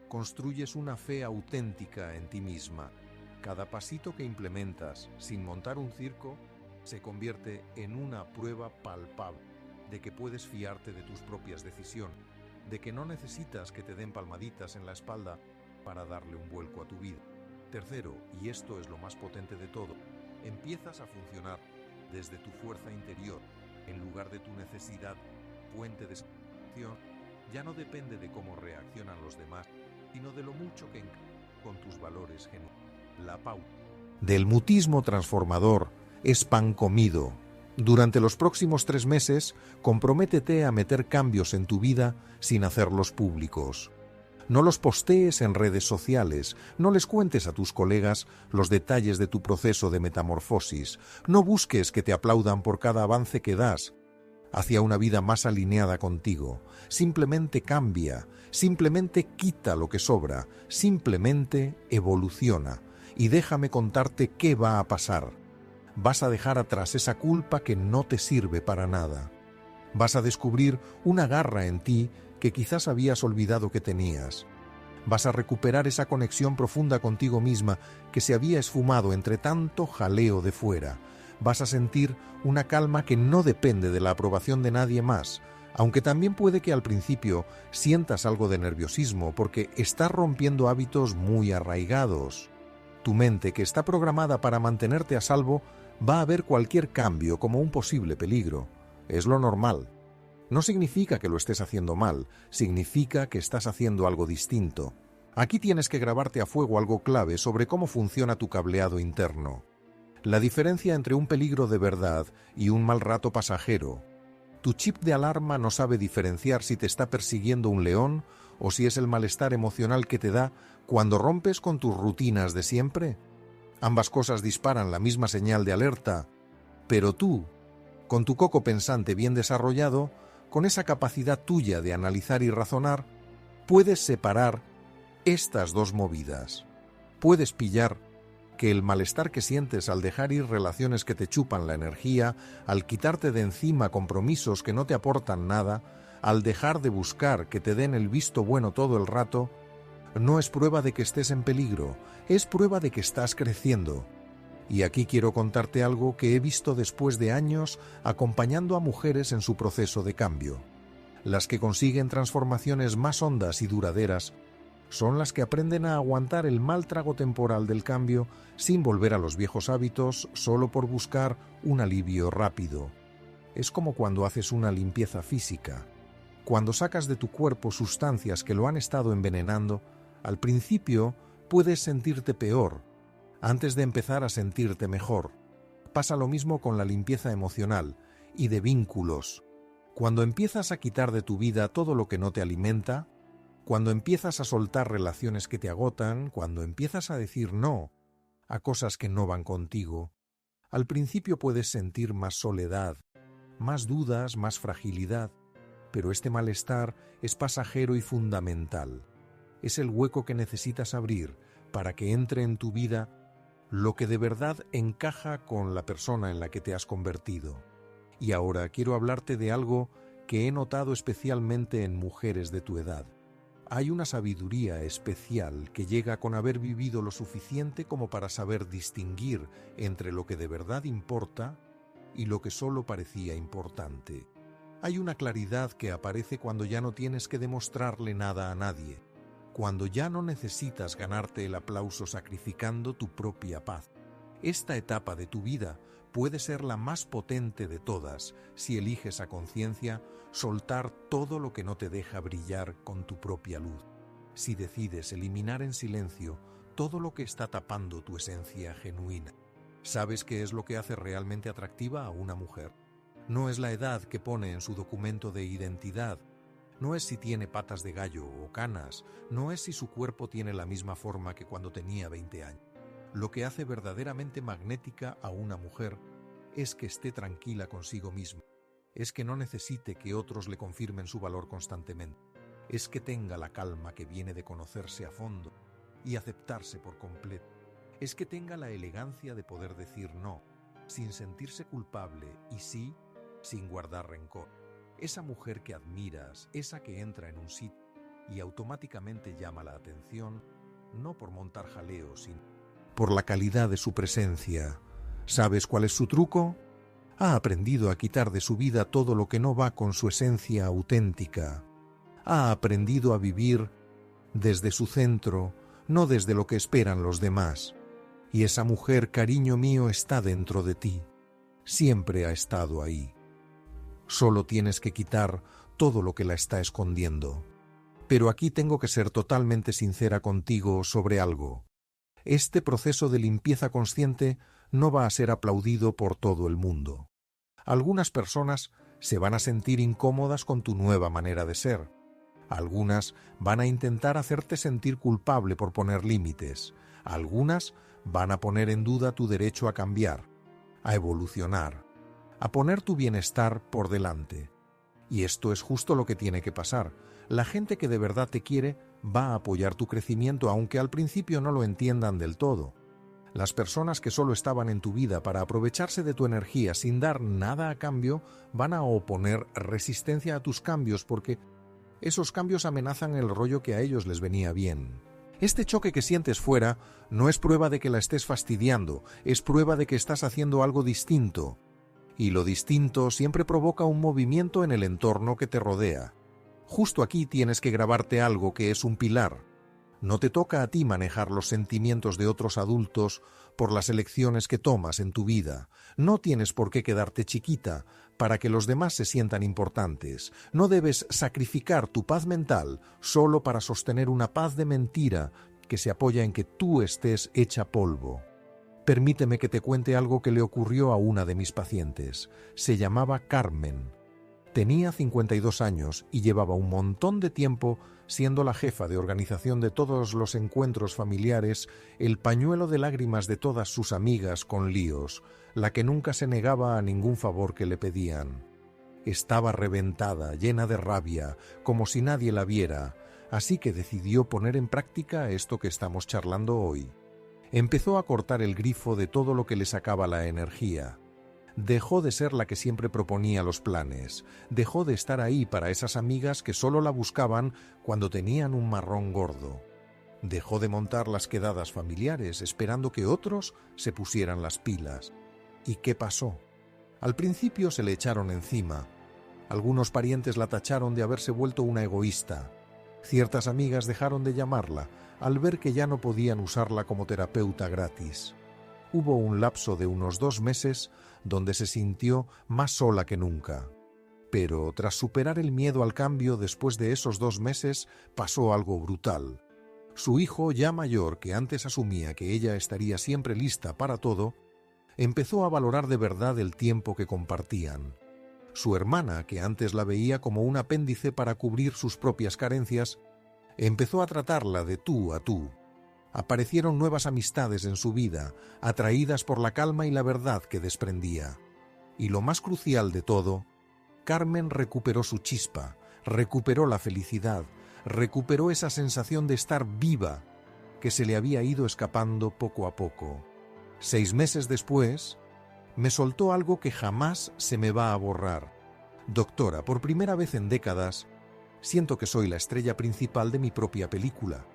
S1: construyes una fe auténtica en ti misma. Cada pasito que implementas, sin montar un circo, se convierte en una prueba palpable de que puedes fiarte de tus propias decisiones, de que no necesitas que te den palmaditas en la espalda para darle un vuelco a tu vida. Tercero, y esto es lo más potente de todo, empiezas a funcionar desde tu fuerza interior, en lugar de tu necesidad, fuente de satisfacción, ya no depende de cómo reaccionan los demás, sino de lo mucho que encaja con tus valores genuinos. La pauta del mutismo transformador es pan comido. Durante los próximos 3 meses, comprométete a meter cambios en tu vida sin hacerlos públicos. No los postees en redes sociales, no les cuentes a tus colegas los detalles de tu proceso de metamorfosis, no busques que te aplaudan por cada avance que das hacia una vida más alineada contigo. Simplemente cambia, simplemente quita lo que sobra, simplemente evoluciona. Y déjame contarte qué va a pasar. Vas a dejar atrás esa culpa que no te sirve para nada. Vas a descubrir una garra en ti que quizás habías olvidado que tenías. Vas a recuperar esa conexión profunda contigo misma que se había esfumado entre tanto jaleo de fuera. Vas a sentir una calma que no depende de la aprobación de nadie más, aunque también puede que al principio sientas algo de nerviosismo porque estás rompiendo hábitos muy arraigados. Tu mente, que está programada para mantenerte a salvo, va a ver cualquier cambio como un posible peligro. Es lo normal. No significa que lo estés haciendo mal, significa que estás haciendo algo distinto. Aquí tienes que grabarte a fuego algo clave sobre cómo funciona tu cableado interno. La diferencia entre un peligro de verdad y un mal rato pasajero. Tu chip de alarma no sabe diferenciar si te está persiguiendo un león o si es el malestar emocional que te da cuando rompes con tus rutinas de siempre. Ambas cosas disparan la misma señal de alerta, pero tú, con tu coco pensante bien desarrollado, con esa capacidad tuya de analizar y razonar, puedes separar estas dos movidas. Puedes pillar que el malestar que sientes al dejar ir relaciones que te chupan la energía, al quitarte de encima compromisos que no te aportan nada, al dejar de buscar que te den el visto bueno todo el rato, no es prueba de que estés en peligro, es prueba de que estás creciendo. Y aquí quiero contarte algo que he visto después de años acompañando a mujeres en su proceso de cambio. Las que consiguen transformaciones más hondas y duraderas son las que aprenden a aguantar el mal trago temporal del cambio sin volver a los viejos hábitos solo por buscar un alivio rápido. Es como cuando haces una limpieza física. Cuando sacas de tu cuerpo sustancias que lo han estado envenenando, al principio puedes sentirte peor, antes de empezar a sentirte mejor. Pasa lo mismo con la limpieza emocional y de vínculos. Cuando empiezas a quitar de tu vida todo lo que no te alimenta, cuando empiezas a soltar relaciones que te agotan, cuando empiezas a decir no a cosas que no van contigo, al principio puedes sentir más soledad, más dudas, más fragilidad, pero este malestar es pasajero y fundamental. Es el hueco que necesitas abrir para que entre en tu vida lo que de verdad encaja con la persona en la que te has convertido. Y ahora quiero hablarte de algo que he notado especialmente en mujeres de tu edad. Hay una sabiduría especial que llega con haber vivido lo suficiente como para saber distinguir entre lo que de verdad importa y lo que solo parecía importante. Hay una claridad que aparece cuando ya no tienes que demostrarle nada a nadie, cuando ya no necesitas ganarte el aplauso sacrificando tu propia paz. Esta etapa de tu vida puede ser la más potente de todas si eliges a conciencia soltar todo lo que no te deja brillar con tu propia luz. Si decides eliminar en silencio todo lo que está tapando tu esencia genuina. ¿Sabes qué es lo que hace realmente atractiva a una mujer? No es la edad que pone en su documento de identidad, no es si tiene patas de gallo o canas, no es si su cuerpo tiene la misma forma que cuando tenía 20 años. Lo que hace verdaderamente magnética a una mujer es que esté tranquila consigo misma, es que no necesite que otros le confirmen su valor constantemente, es que tenga la calma que viene de conocerse a fondo y aceptarse por completo, es que tenga la elegancia de poder decir no, sin sentirse culpable y sí, sin guardar rencor. Esa mujer que admiras, esa que entra en un sitio y automáticamente llama la atención, no por montar jaleo, sino por la calidad de su presencia. ¿Sabes cuál es su truco? Ha aprendido a quitar de su vida todo lo que no va con su esencia auténtica. Ha aprendido a vivir desde su centro, no desde lo que esperan los demás. Y esa mujer, cariño mío, está dentro de ti. Siempre ha estado ahí. Solo tienes que quitar todo lo que la está escondiendo. Pero aquí tengo que ser totalmente sincera contigo sobre algo. Este proceso de limpieza consciente no va a ser aplaudido por todo el mundo. Algunas personas se van a sentir incómodas con tu nueva manera de ser. Algunas van a intentar hacerte sentir culpable por poner límites. Algunas van a poner en duda tu derecho a cambiar, a evolucionar, a poner tu bienestar por delante. Y esto es justo lo que tiene que pasar. La gente que de verdad te quiere va a apoyar tu crecimiento, aunque al principio no lo entiendan del todo. Las personas que solo estaban en tu vida para aprovecharse de tu energía sin dar nada a cambio van a oponer resistencia a tus cambios porque esos cambios amenazan el rollo que a ellos les venía bien. Este choque que sientes fuera no es prueba de que la estés fastidiando, es prueba de que estás haciendo algo distinto. Y lo distinto siempre provoca un movimiento en el entorno que te rodea. Justo aquí tienes que grabarte algo que es un pilar. No te toca a ti manejar los sentimientos de otros adultos por las elecciones que tomas en tu vida. No tienes por qué quedarte chiquita para que los demás se sientan importantes. No debes sacrificar tu paz mental solo para sostener una paz de mentira que se apoya en que tú estés hecha polvo. Permíteme que te cuente algo que le ocurrió a una de mis pacientes. Se llamaba Carmen. Tenía 52 años y llevaba un montón de tiempo siendo la jefa de organización de todos los encuentros familiares, el pañuelo de lágrimas de todas sus amigas con líos, la que nunca se negaba a ningún favor que le pedían. Estaba reventada, llena de rabia, como si nadie la viera, así que decidió poner en práctica esto que estamos charlando hoy. Empezó a cortar el grifo de todo lo que le sacaba la energía. Dejó de ser la que siempre proponía los planes. Dejó de estar ahí para esas amigas que solo la buscaban cuando tenían un marrón gordo. Dejó de montar las quedadas familiares esperando que otros se pusieran las pilas. ¿Y qué pasó? Al principio se le echaron encima. Algunos parientes la tacharon de haberse vuelto una egoísta. Ciertas amigas dejaron de llamarla al ver que ya no podían usarla como terapeuta gratis. Hubo un lapso de unos 2 meses donde se sintió más sola que nunca. Pero tras superar el miedo al cambio después de esos 2 meses pasó algo brutal. Su hijo, ya mayor, que antes asumía que ella estaría siempre lista para todo, empezó a valorar de verdad el tiempo que compartían. Su hermana, que antes la veía como un apéndice para cubrir sus propias carencias, empezó a tratarla de tú a tú. Aparecieron nuevas amistades en su vida, atraídas por la calma y la verdad que desprendía. Y lo más crucial de todo, Carmen recuperó su chispa, recuperó la felicidad, recuperó esa sensación de estar viva que se le había ido escapando poco a poco. 6 meses después, me soltó algo que jamás se me va a borrar. Doctora, por primera vez en décadas, siento que soy la estrella principal de mi propia película,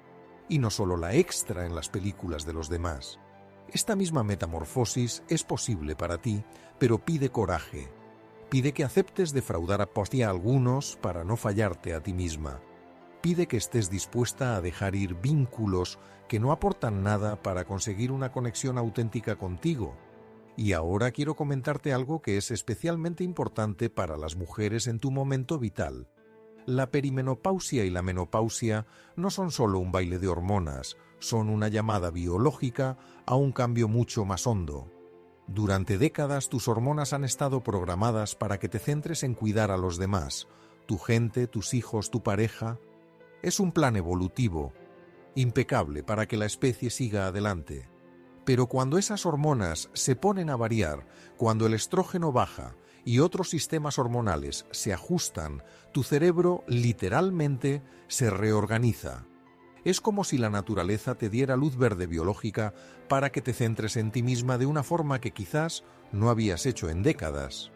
S1: y no solo la extra en las películas de los demás. Esta misma metamorfosis es posible para ti, pero pide coraje. Pide que aceptes defraudar a algunos para no fallarte a ti misma. Pide que estés dispuesta a dejar ir vínculos que no aportan nada para conseguir una conexión auténtica contigo. Y ahora quiero comentarte algo que es especialmente importante para las mujeres en tu momento vital. La perimenopausia y la menopausia no son solo un baile de hormonas, son una llamada biológica a un cambio mucho más hondo. Durante décadas tus hormonas han estado programadas para que te centres en cuidar a los demás, tu gente, tus hijos, tu pareja. Es un plan evolutivo, impecable para que la especie siga adelante. Pero cuando esas hormonas se ponen a variar, cuando el estrógeno baja y otros sistemas hormonales se ajustan, tu cerebro literalmente se reorganiza. Es como si la naturaleza te diera luz verde biológica para que te centres en ti misma de una forma que quizás no habías hecho en décadas.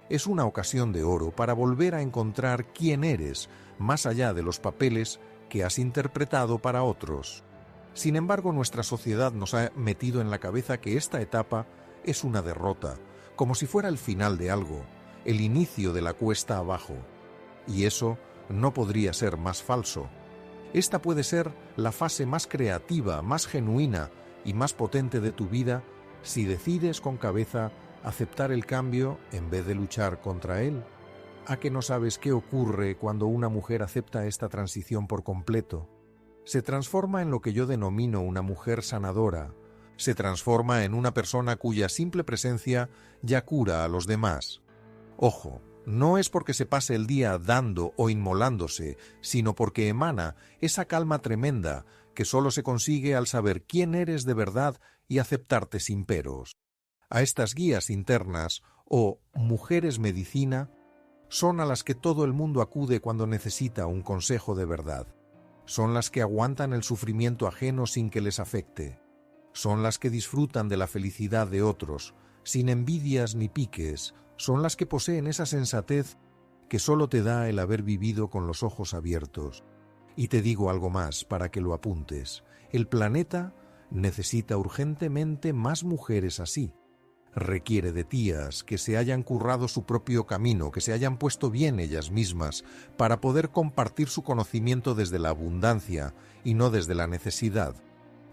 S1: Es una ocasión de oro para volver a encontrar quién eres, más allá de los papeles que has interpretado para otros. Sin embargo, nuestra sociedad nos ha metido en la cabeza que esta etapa es una derrota, como si fuera el final de algo, el inicio de la cuesta abajo. Y eso no podría ser más falso. Esta puede ser la fase más creativa, más genuina y más potente de tu vida si decides con cabeza aceptar el cambio en vez de luchar contra él. ¿A que no sabes qué ocurre cuando una mujer acepta esta transición por completo? Se transforma en lo que yo denomino una mujer sanadora. Se transforma en una persona cuya simple presencia ya cura a los demás. Ojo, no es porque se pase el día dando o inmolándose, sino porque emana esa calma tremenda que solo se consigue al saber quién eres de verdad y aceptarte sin peros. A estas guías internas, o mujeres medicina, son a las que todo el mundo acude cuando necesita un consejo de verdad. Son las que aguantan el sufrimiento ajeno sin que les afecte. Son las que disfrutan de la felicidad de otros, sin envidias ni piques. Son las que poseen esa sensatez que solo te da el haber vivido con los ojos abiertos. Y te digo algo más para que lo apuntes. El planeta necesita urgentemente más mujeres así. Requiere de tías que se hayan currado su propio camino, que se hayan puesto bien ellas mismas, para poder compartir su conocimiento desde la abundancia y no desde la necesidad.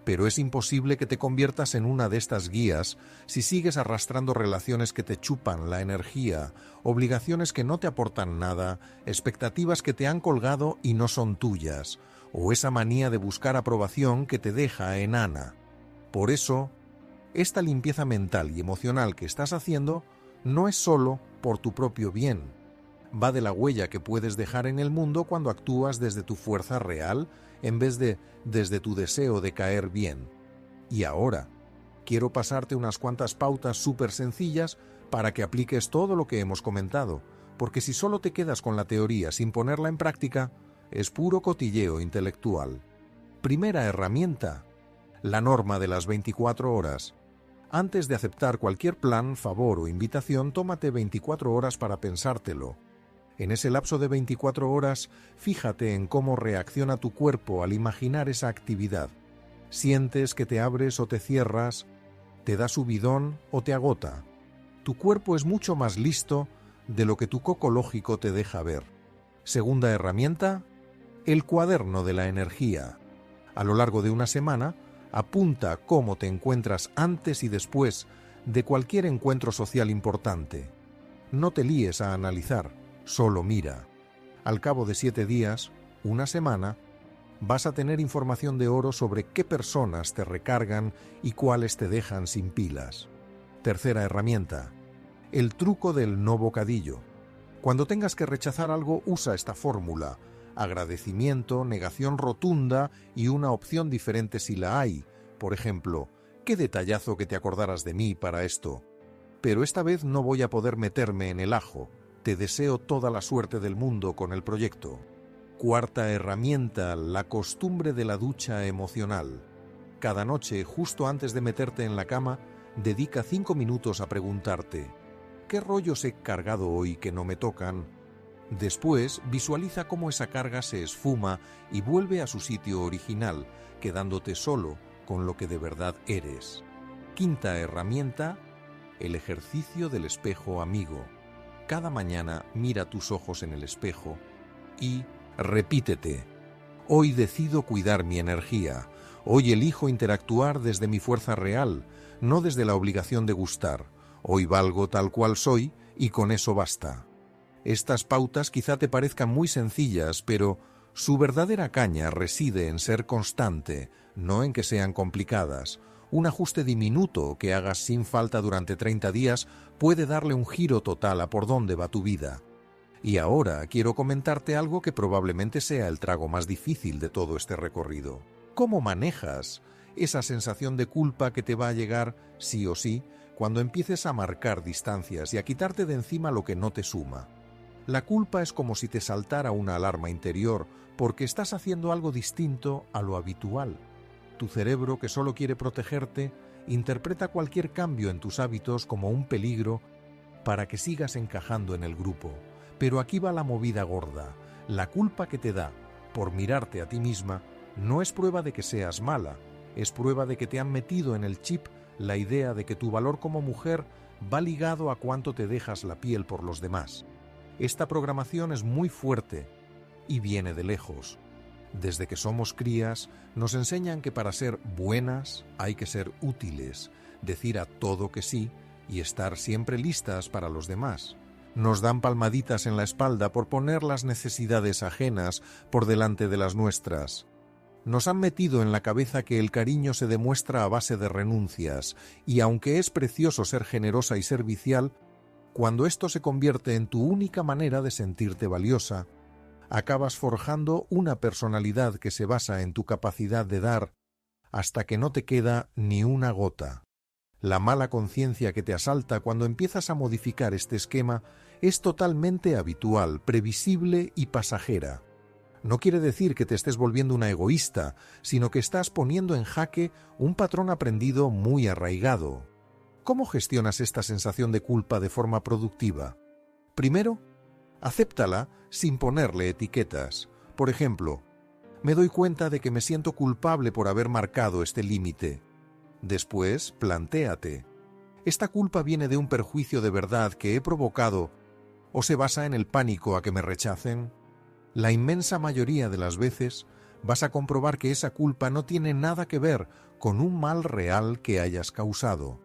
S1: Pero es imposible que te conviertas en una de estas guías si sigues arrastrando relaciones que te chupan la energía, obligaciones que no te aportan nada, expectativas que te han colgado y no son tuyas, o esa manía de buscar aprobación que te deja enana. Por eso, esta limpieza mental y emocional que estás haciendo no es solo por tu propio bien. Va de la huella que puedes dejar en el mundo cuando actúas desde tu fuerza real en vez de desde tu deseo de caer bien. Y ahora, quiero pasarte unas cuantas pautas súper sencillas para que apliques todo lo que hemos comentado, porque si solo te quedas con la teoría sin ponerla en práctica, es puro cotilleo intelectual. Primera herramienta: la norma de las 24 horas. Antes de aceptar cualquier plan, favor o invitación, tómate 24 horas para pensártelo. En ese lapso de 24 horas, fíjate en cómo reacciona tu cuerpo al imaginar esa actividad. ¿Sientes que te abres o te cierras? ¿Te da subidón o te agota? Tu cuerpo es mucho más listo de lo que tu coco lógico te deja ver. Segunda herramienta: el cuaderno de la energía. A lo largo de una semana, apunta cómo te encuentras antes y después de cualquier encuentro social importante. No te líes a analizar, solo mira. Al cabo de 7 días, una semana, vas a tener información de oro sobre qué personas te recargan y cuáles te dejan sin pilas. Tercera herramienta: el truco del no bocadillo. Cuando tengas que rechazar algo, usa esta fórmula: agradecimiento, negación rotunda y una opción diferente si la hay. Por ejemplo, qué detallazo que te acordaras de mí para esto. Pero esta vez no voy a poder meterme en el ajo. Te deseo toda la suerte del mundo con el proyecto. Cuarta herramienta: la costumbre de la ducha emocional. Cada noche, justo antes de meterte en la cama, dedica 5 minutos a preguntarte: ¿qué rollos he cargado hoy que no me tocan? Después, visualiza cómo esa carga se esfuma y vuelve a su sitio original, quedándote solo con lo que de verdad eres. Quinta herramienta: el ejercicio del espejo amigo. Cada mañana mira tus ojos en el espejo y repítete: hoy decido cuidar mi energía, hoy elijo interactuar desde mi fuerza real, no desde la obligación de gustar, hoy valgo tal cual soy y con eso basta. Estas pautas quizá te parezcan muy sencillas, pero su verdadera caña reside en ser constante, no en que sean complicadas. Un ajuste diminuto que hagas sin falta durante 30 días puede darle un giro total a por dónde va tu vida. Y ahora quiero comentarte algo que probablemente sea el trago más difícil de todo este recorrido. ¿Cómo manejas esa sensación de culpa que te va a llegar sí o sí cuando empieces a marcar distancias y a quitarte de encima lo que no te suma? La culpa es como si te saltara una alarma interior porque estás haciendo algo distinto a lo habitual. Tu cerebro, que solo quiere protegerte, interpreta cualquier cambio en tus hábitos como un peligro para que sigas encajando en el grupo. Pero aquí va la movida gorda. La culpa que te da por mirarte a ti misma no es prueba de que seas mala, es prueba de que te han metido en el chip la idea de que tu valor como mujer va ligado a cuánto te dejas la piel por los demás. Esta programación es muy fuerte y viene de lejos. Desde que somos crías, nos enseñan que para ser buenas hay que ser útiles, decir a todo que sí y estar siempre listas para los demás. Nos dan palmaditas en la espalda por poner las necesidades ajenas por delante de las nuestras. Nos han metido en la cabeza que el cariño se demuestra a base de renuncias, y aunque es precioso ser generosa y servicial, cuando esto se convierte en tu única manera de sentirte valiosa, acabas forjando una personalidad que se basa en tu capacidad de dar hasta que no te queda ni una gota. La mala conciencia que te asalta cuando empiezas a modificar este esquema es totalmente habitual, previsible y pasajera. No quiere decir que te estés volviendo una egoísta, sino que estás poniendo en jaque un patrón aprendido muy arraigado. ¿Cómo gestionas esta sensación de culpa de forma productiva? Primero, acéptala sin ponerle etiquetas. Por ejemplo, Me doy cuenta de que me siento culpable por haber marcado este límite. Después, plantéate. ¿Esta culpa viene de un perjuicio de verdad que he provocado o se basa en el pánico a que me rechacen? La inmensa mayoría de las veces vas a comprobar que esa culpa no tiene nada que ver con un mal real que hayas causado,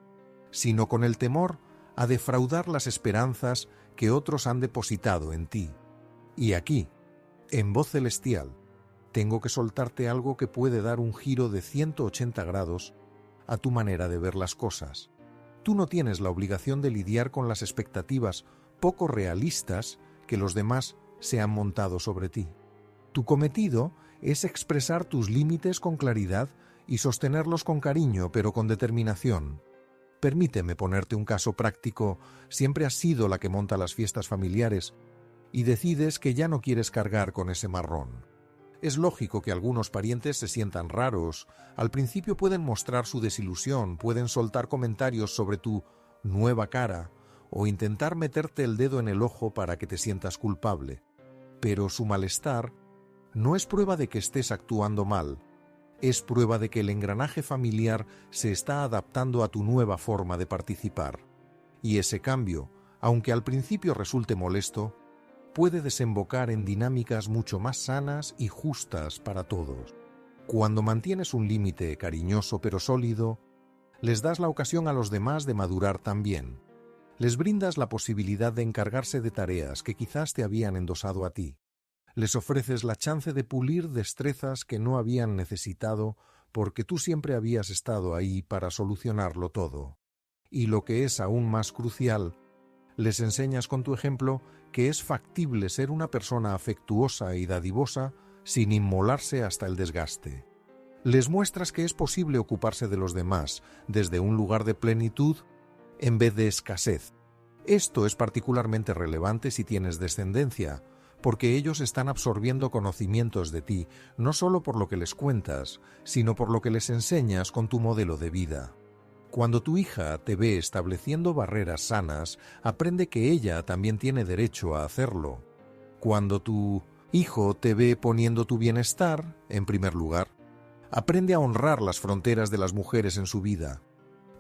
S1: sino con el temor a defraudar las esperanzas que otros han depositado en ti. Y aquí, en Voz Celestial, tengo que soltarte algo que puede dar un giro de 180 grados a tu manera de ver las cosas. Tú no tienes la obligación de lidiar con las expectativas poco realistas que los demás se han montado sobre ti. Tu cometido es expresar tus límites con claridad y sostenerlos con cariño, pero con determinación. Permíteme ponerte un caso práctico. Siempre has sido la que monta las fiestas familiares y decides que ya no quieres cargar con ese marrón. Es lógico que algunos parientes se sientan raros. Al principio pueden mostrar su desilusión, pueden soltar comentarios sobre tu nueva cara o intentar meterte el dedo en el ojo para que te sientas culpable. Pero su malestar no es prueba de que estés actuando mal, es prueba de que el engranaje familiar se está adaptando a tu nueva forma de participar. Y ese cambio, aunque al principio resulte molesto, puede desembocar en dinámicas mucho más sanas y justas para todos. Cuando mantienes un límite cariñoso pero sólido, les das la ocasión a los demás de madurar también. Les brindas la posibilidad de encargarse de tareas que quizás te habían endosado a ti. Les ofreces la chance de pulir destrezas que no habían necesitado porque tú siempre habías estado ahí para solucionarlo todo. Y lo que es aún más crucial, les enseñas con tu ejemplo que es factible ser una persona afectuosa y dadivosa sin inmolarse hasta el desgaste. Les muestras que es posible ocuparse de los demás desde un lugar de plenitud en vez de escasez. Esto es particularmente relevante si tienes descendencia, porque ellos están absorbiendo conocimientos de ti, no solo por lo que les cuentas, sino por lo que les enseñas con tu modelo de vida. Cuando tu hija te ve estableciendo barreras sanas, aprende que ella también tiene derecho a hacerlo. Cuando tu hijo te ve poniendo tu bienestar en primer lugar, aprende a honrar las fronteras de las mujeres en su vida.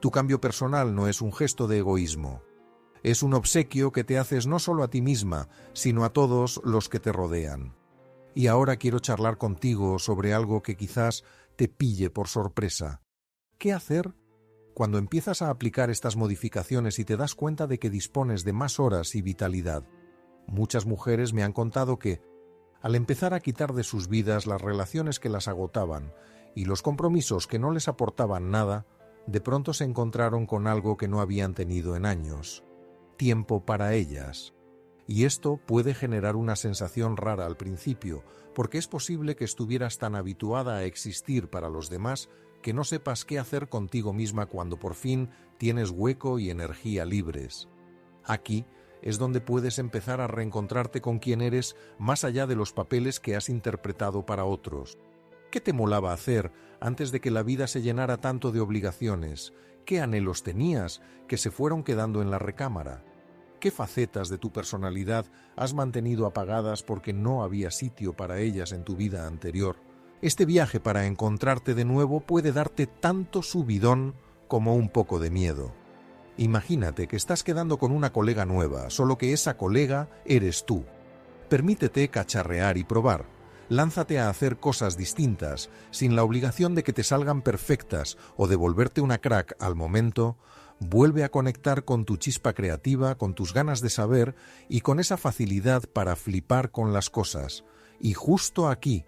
S1: Tu cambio personal no es un gesto de egoísmo. Es un obsequio que te haces no solo a ti misma, sino a todos los que te rodean. Y ahora quiero charlar contigo sobre algo que quizás te pille por sorpresa. ¿Qué hacer cuando empiezas a aplicar estas modificaciones y te das cuenta de que dispones de más horas y vitalidad? Muchas mujeres me han contado que, al empezar a quitar de sus vidas las relaciones que las agotaban y los compromisos que no les aportaban nada, de pronto se encontraron con algo que no habían tenido en años: tiempo para ellas. Y esto puede generar una sensación rara al principio, porque es posible que estuvieras tan habituada a existir para los demás que no sepas qué hacer contigo misma cuando por fin tienes hueco y energía libres. Aquí es donde puedes empezar a reencontrarte con quién eres más allá de los papeles que has interpretado para otros. ¿Qué te molaba hacer antes de que la vida se llenara tanto de obligaciones? ¿Qué anhelos tenías que se fueron quedando en la recámara? ¿Qué facetas de tu personalidad has mantenido apagadas porque no había sitio para ellas en tu vida anterior? Este viaje para encontrarte de nuevo puede darte tanto subidón como un poco de miedo. Imagínate que estás quedando con una colega nueva, solo que esa colega eres tú. Permítete cacharrear y probar. Lánzate a hacer cosas distintas, sin la obligación de que te salgan perfectas o de volverte una crack al momento. Vuelve a conectar con tu chispa creativa, con tus ganas de saber y con esa facilidad para flipar con las cosas. Y justo aquí,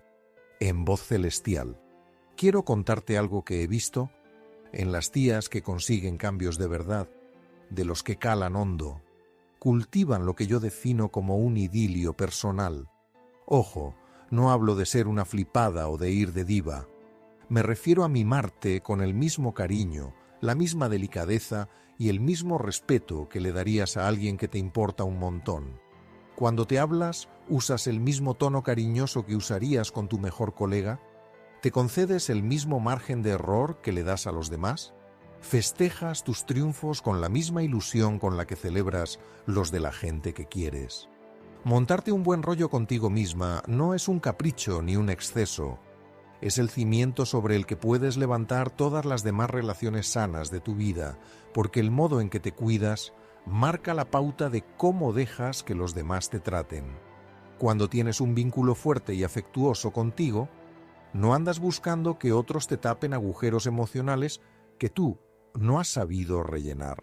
S1: en Voz Celestial, quiero contarte algo que he visto en las tías que consiguen cambios de verdad, de los que calan hondo, cultivan lo que yo defino como un idilio personal. Ojo, no hablo de ser una flipada o de ir de diva. Me refiero a mimarte con el mismo cariño, la misma delicadeza y el mismo respeto que le darías a alguien que te importa un montón. Cuando te hablas, ¿usas el mismo tono cariñoso que usarías con tu mejor colega? ¿Te concedes el mismo margen de error que le das a los demás? ¿Festejas tus triunfos con la misma ilusión con la que celebras los de la gente que quieres? Montarte un buen rollo contigo misma no es un capricho ni un exceso. Es el cimiento sobre el que puedes levantar todas las demás relaciones sanas de tu vida, porque el modo en que te cuidas marca la pauta de cómo dejas que los demás te traten. Cuando tienes un vínculo fuerte y afectuoso contigo, no andas buscando que otros te tapen agujeros emocionales que tú no has sabido rellenar.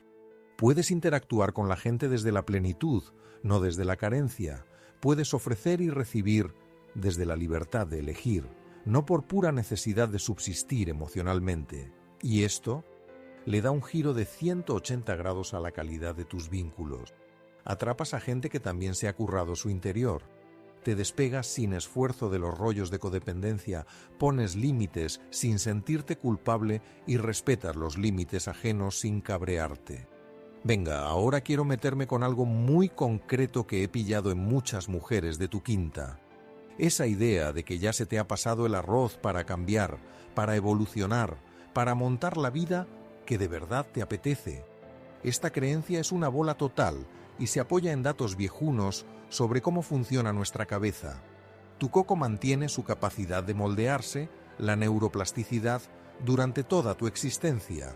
S1: Puedes interactuar con la gente desde la plenitud, no desde la carencia. Puedes ofrecer y recibir desde la libertad de elegir, no por pura necesidad de subsistir emocionalmente. Y esto le da un giro de 180 grados a la calidad de tus vínculos. Atrapas a gente que también se ha currado su interior. Te despegas sin esfuerzo de los rollos de codependencia, pones límites sin sentirte culpable y respetas los límites ajenos sin cabrearte. Venga, ahora quiero meterme con algo muy concreto que he pillado en muchas mujeres de tu quinta. Esa idea de que ya se te ha pasado el arroz para cambiar, para evolucionar, para montar la vida que de verdad te apetece. Esta creencia es una bola total y se apoya en datos viejunos sobre cómo funciona nuestra cabeza. Tu coco mantiene su capacidad de moldearse, la neuroplasticidad, durante toda tu existencia.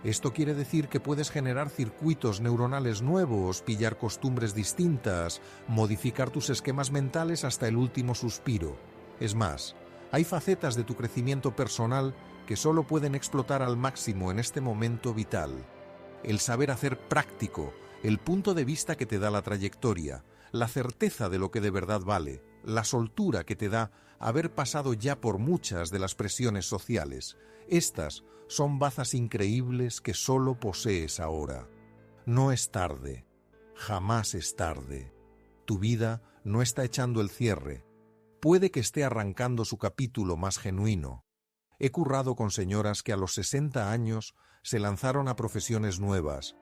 S1: Esto quiere decir que puedes generar circuitos neuronales nuevos, pillar costumbres distintas, modificar tus esquemas mentales hasta el último suspiro. Es más, hay facetas de tu crecimiento personal que solo pueden explotar al máximo en este momento vital. El saber hacer práctico, el punto de vista que te da la trayectoria, la certeza de lo que de verdad vale, la soltura que te da haber pasado ya por muchas de las presiones sociales. Estas son bazas increíbles que solo posees ahora. No es tarde, jamás es tarde. Tu vida no está echando el cierre. Puede que esté arrancando su capítulo más genuino. He currado con señoras que a los 60 años se lanzaron a profesiones nuevas,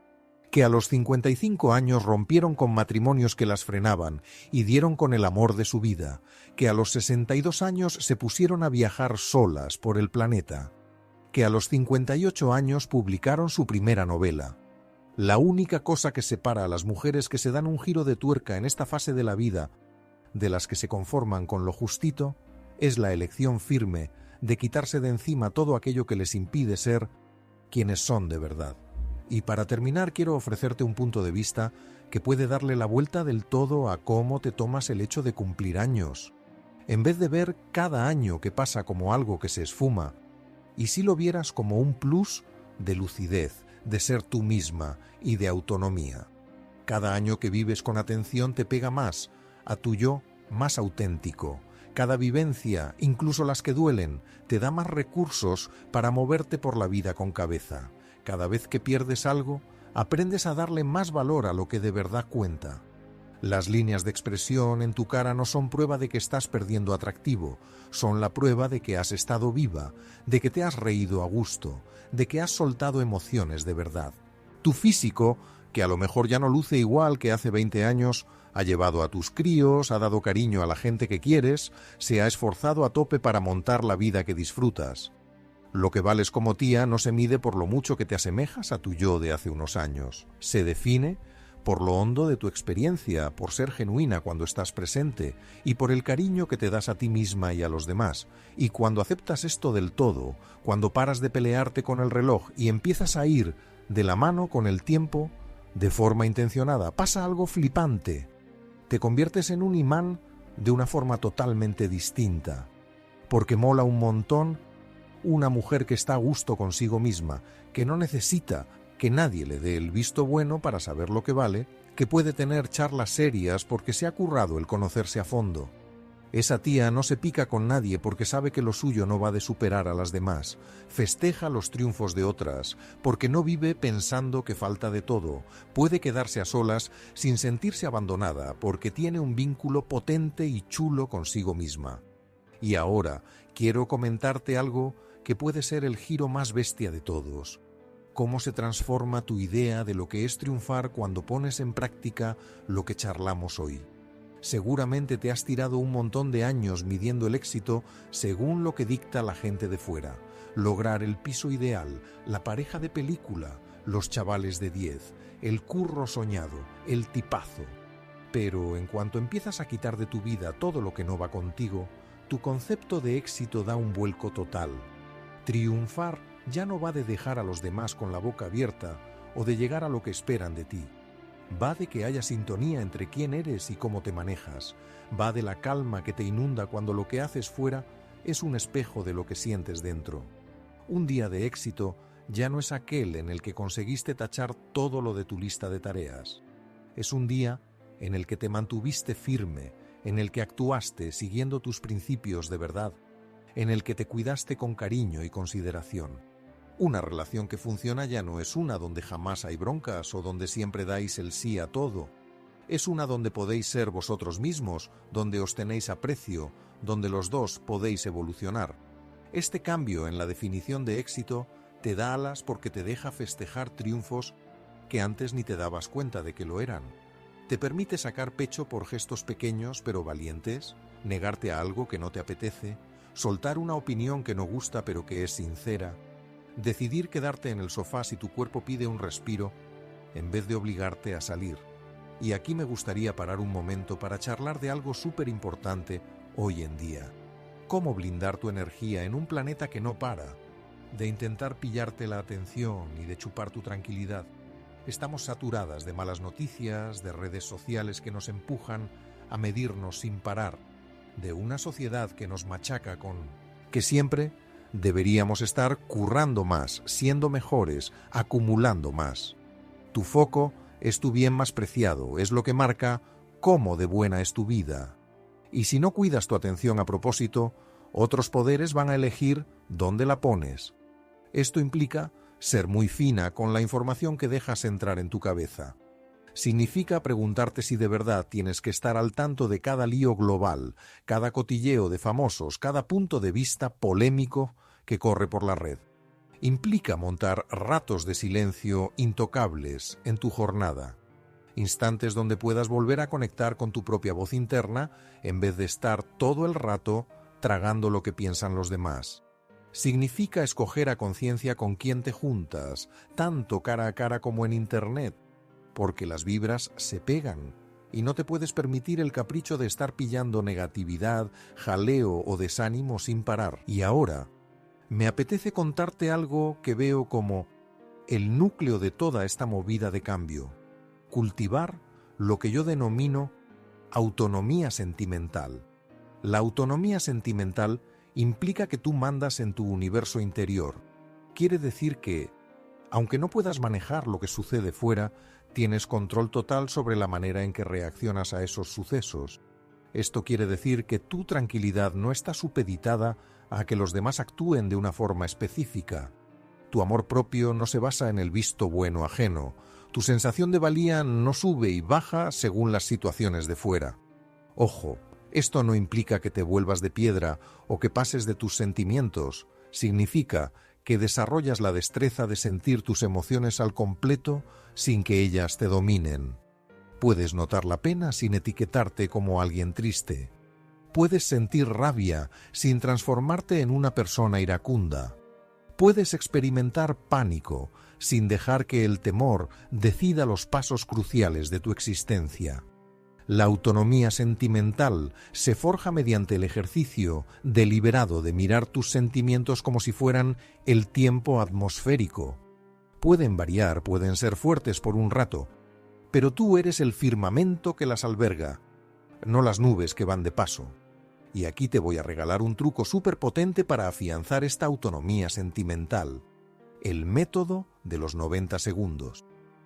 S1: que a los 55 años rompieron con matrimonios que las frenaban y dieron con el amor de su vida, que a los 62 años se pusieron a viajar solas por el planeta, que a los 58 años publicaron su primera novela. La única cosa que separa a las mujeres que se dan un giro de tuerca en esta fase de la vida de las que se conforman con lo justito es la elección firme de quitarse de encima todo aquello que les impide ser quienes son de verdad. Y para terminar quiero ofrecerte un punto de vista que puede darle la vuelta del todo a cómo te tomas el hecho de cumplir años. En vez de ver cada año que pasa como algo que se esfuma, y si lo vieras como un plus de lucidez, de ser tú misma y de autonomía. Cada año que vives con atención te pega más a tu yo más auténtico. Cada vivencia, incluso las que duelen, te da más recursos para moverte por la vida con cabeza. Cada vez que pierdes algo, aprendes a darle más valor a lo que de verdad cuenta. Las líneas de expresión en tu cara no son prueba de que estás perdiendo atractivo, son la prueba de que has estado viva, de que te has reído a gusto, de que has soltado emociones de verdad. Tu físico, que a lo mejor ya no luce igual que hace 20 años, ha llevado a tus críos, ha dado cariño a la gente que quieres, se ha esforzado a tope para montar la vida que disfrutas. Lo que vales como tía no se mide por lo mucho que te asemejas a tu yo de hace unos años. Se define por lo hondo de tu experiencia, por ser genuina cuando estás presente y por el cariño que te das a ti misma y a los demás. Y cuando aceptas esto del todo, cuando paras de pelearte con el reloj y empiezas a ir de la mano con el tiempo, de forma intencionada, pasa algo flipante. Te conviertes en un imán de una forma totalmente distinta, porque mola un montón una mujer que está a gusto consigo misma, que no necesita que nadie le dé el visto bueno para saber lo que vale, que puede tener charlas serias porque se ha currado el conocerse a fondo. Esa tía no se pica con nadie porque sabe que lo suyo no va de superar a las demás, festeja los triunfos de otras, porque no vive pensando que falta de todo, puede quedarse a solas sin sentirse abandonada porque tiene un vínculo potente y chulo consigo misma. Y ahora quiero comentarte algo que puede ser el giro más bestia de todos. Cómo se transforma tu idea de lo que es triunfar cuando pones en práctica lo que charlamos hoy. Seguramente te has tirado un montón de años midiendo el éxito según lo que dicta la gente de fuera. Lograr el piso ideal, la pareja de película, los chavales de 10, el curro soñado, el tipazo. Pero en cuanto empiezas a quitar de tu vida todo lo que no va contigo, tu concepto de éxito da un vuelco total. Triunfar ya no va de dejar a los demás con la boca abierta o de llegar a lo que esperan de ti. Va de que haya sintonía entre quién eres y cómo te manejas. Va de la calma que te inunda cuando lo que haces fuera es un espejo de lo que sientes dentro. Un día de éxito ya no es aquel en el que conseguiste tachar todo lo de tu lista de tareas. Es un día en el que te mantuviste firme, en el que actuaste siguiendo tus principios de verdad, en el que te cuidaste con cariño y consideración. Una relación que funciona ya no es una donde jamás hay broncas o donde siempre dais el sí a todo. Es una donde podéis ser vosotros mismos, donde os tenéis aprecio, donde los dos podéis evolucionar. Este cambio en la definición de éxito te da alas porque te deja festejar triunfos que antes ni te dabas cuenta de que lo eran. Te permite sacar pecho por gestos pequeños pero valientes, negarte a algo que no te apetece, soltar una opinión que no gusta pero que es sincera, decidir quedarte en el sofá si tu cuerpo pide un respiro en vez de obligarte a salir. Y aquí me gustaría parar un momento para charlar de algo súper importante hoy en día. ¿Cómo blindar tu energía en un planeta que no para de intentar pillarte la atención y de chupar tu tranquilidad? Estamos saturadas de malas noticias, de redes sociales que nos empujan a medirnos sin parar, de una sociedad que nos machaca con que siempre deberíamos estar currando más, siendo mejores, acumulando más. Tu foco es tu bien más preciado, es lo que marca cómo de buena es tu vida. Y si no cuidas tu atención a propósito, otros poderes van a elegir dónde la pones. Esto implica ser muy fina con la información que dejas entrar en tu cabeza. Significa preguntarte si de verdad tienes que estar al tanto de cada lío global, cada cotilleo de famosos, cada punto de vista polémico que corre por la red. Implica montar ratos de silencio intocables en tu jornada, instantes donde puedas volver a conectar con tu propia voz interna en vez de estar todo el rato tragando lo que piensan los demás. Significa escoger a conciencia con quién te juntas, tanto cara a cara como en Internet, porque las vibras se pegan y no te puedes permitir el capricho de estar pillando negatividad, jaleo o desánimo sin parar. Y ahora, me apetece contarte algo que veo como el núcleo de toda esta movida de cambio. Cultivar lo que yo denomino autonomía sentimental. La autonomía sentimental implica que tú mandas en tu universo interior. Quiere decir que, aunque no puedas manejar lo que sucede fuera, tienes control total sobre la manera en que reaccionas a esos sucesos. Esto quiere decir que tu tranquilidad no está supeditada a que los demás actúen de una forma específica. Tu amor propio no se basa en el visto bueno ajeno. Tu sensación de valía no sube y baja según las situaciones de fuera. Ojo, esto no implica que te vuelvas de piedra o que pases de tus sentimientos. Significa que desarrollas la destreza de sentir tus emociones al completo sin que ellas te dominen. Puedes notar la pena sin etiquetarte como alguien triste. Puedes sentir rabia sin transformarte en una persona iracunda. Puedes experimentar pánico sin dejar que el temor decida los pasos cruciales de tu existencia. La autonomía sentimental se forja mediante el ejercicio deliberado de mirar tus sentimientos como si fueran el tiempo atmosférico. Pueden variar, pueden ser fuertes por un rato, pero tú eres el firmamento que las alberga, no las nubes que van de paso. Y aquí te voy a regalar un truco súper potente para afianzar esta autonomía sentimental: el método de los 90 segundos.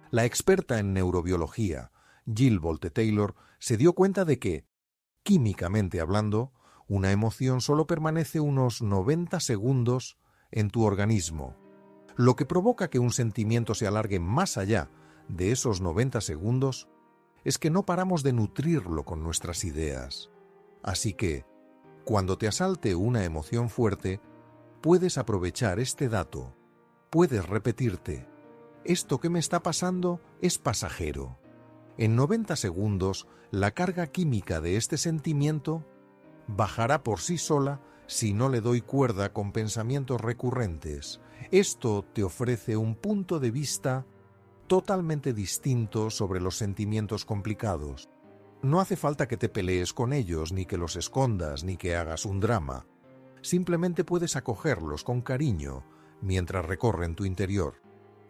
S1: La experta en neurobiología, Jill Bolte Taylor, se dio cuenta de que, químicamente hablando, una emoción solo permanece unos 90 segundos en tu organismo, lo que provoca que un sentimiento se alargue más allá de esos 90 segundos es que no paramos de nutrirlo con nuestras ideas. Así que, cuando te asalte una emoción fuerte, puedes aprovechar este dato. Puedes repetirte: esto que me está pasando es pasajero. En 90 segundos, la carga química de este sentimiento bajará por sí sola si no le doy cuerda con pensamientos recurrentes. Esto te ofrece un punto de vista totalmente distinto sobre los sentimientos complicados. No hace falta que te pelees con ellos, ni que los escondas, ni que hagas un drama. Simplemente puedes acogerlos con cariño mientras recorren tu interior.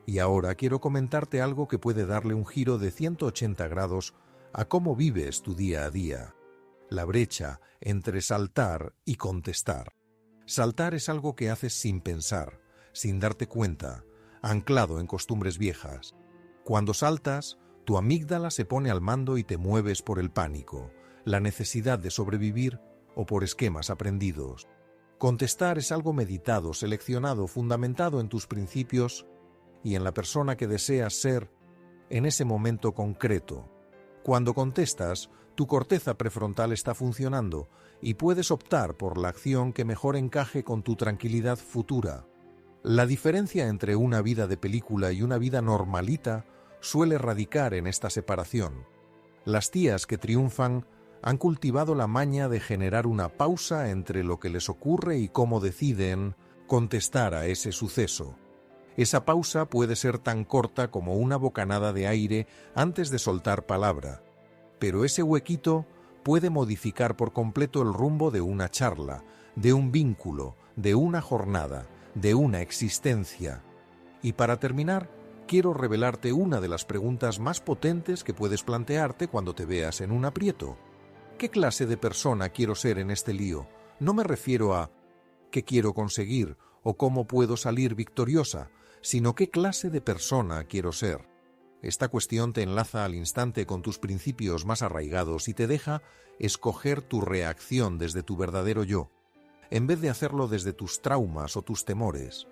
S1: Y ahora quiero comentarte algo que puede darle un giro de 180 grados a cómo vives tu día a día. La brecha entre saltar y contestar. Saltar es algo que haces sin pensar, sin darte cuenta, anclado en costumbres viejas. Cuando saltas, tu amígdala se pone al mando y te mueves por el pánico, la necesidad de sobrevivir o por esquemas aprendidos. Contestar es algo meditado, seleccionado, fundamentado en tus principios y en la persona que deseas ser en ese momento concreto. Cuando contestas, tu corteza prefrontal está funcionando y puedes optar por la acción que mejor encaje con tu tranquilidad futura. La diferencia entre una vida de película y una vida normalita suele radicar en esta separación. Las tías que triunfan han cultivado la maña de generar una pausa entre lo que les ocurre y cómo deciden contestar a ese suceso. Esa pausa puede ser tan corta como una bocanada de aire antes de soltar palabra, pero ese huequito puede modificar por completo el rumbo de una charla, de un vínculo, de una jornada, de una existencia. Y para terminar, quiero revelarte una de las preguntas más potentes que puedes plantearte cuando te veas en un aprieto. ¿Qué clase de persona quiero ser en este lío? No me refiero a ¿qué quiero conseguir o cómo puedo salir victoriosa?, sino ¿qué clase de persona quiero ser? Esta cuestión te enlaza al instante con tus principios más arraigados y te deja escoger tu reacción desde tu verdadero yo, en vez de hacerlo desde tus traumas o tus temores.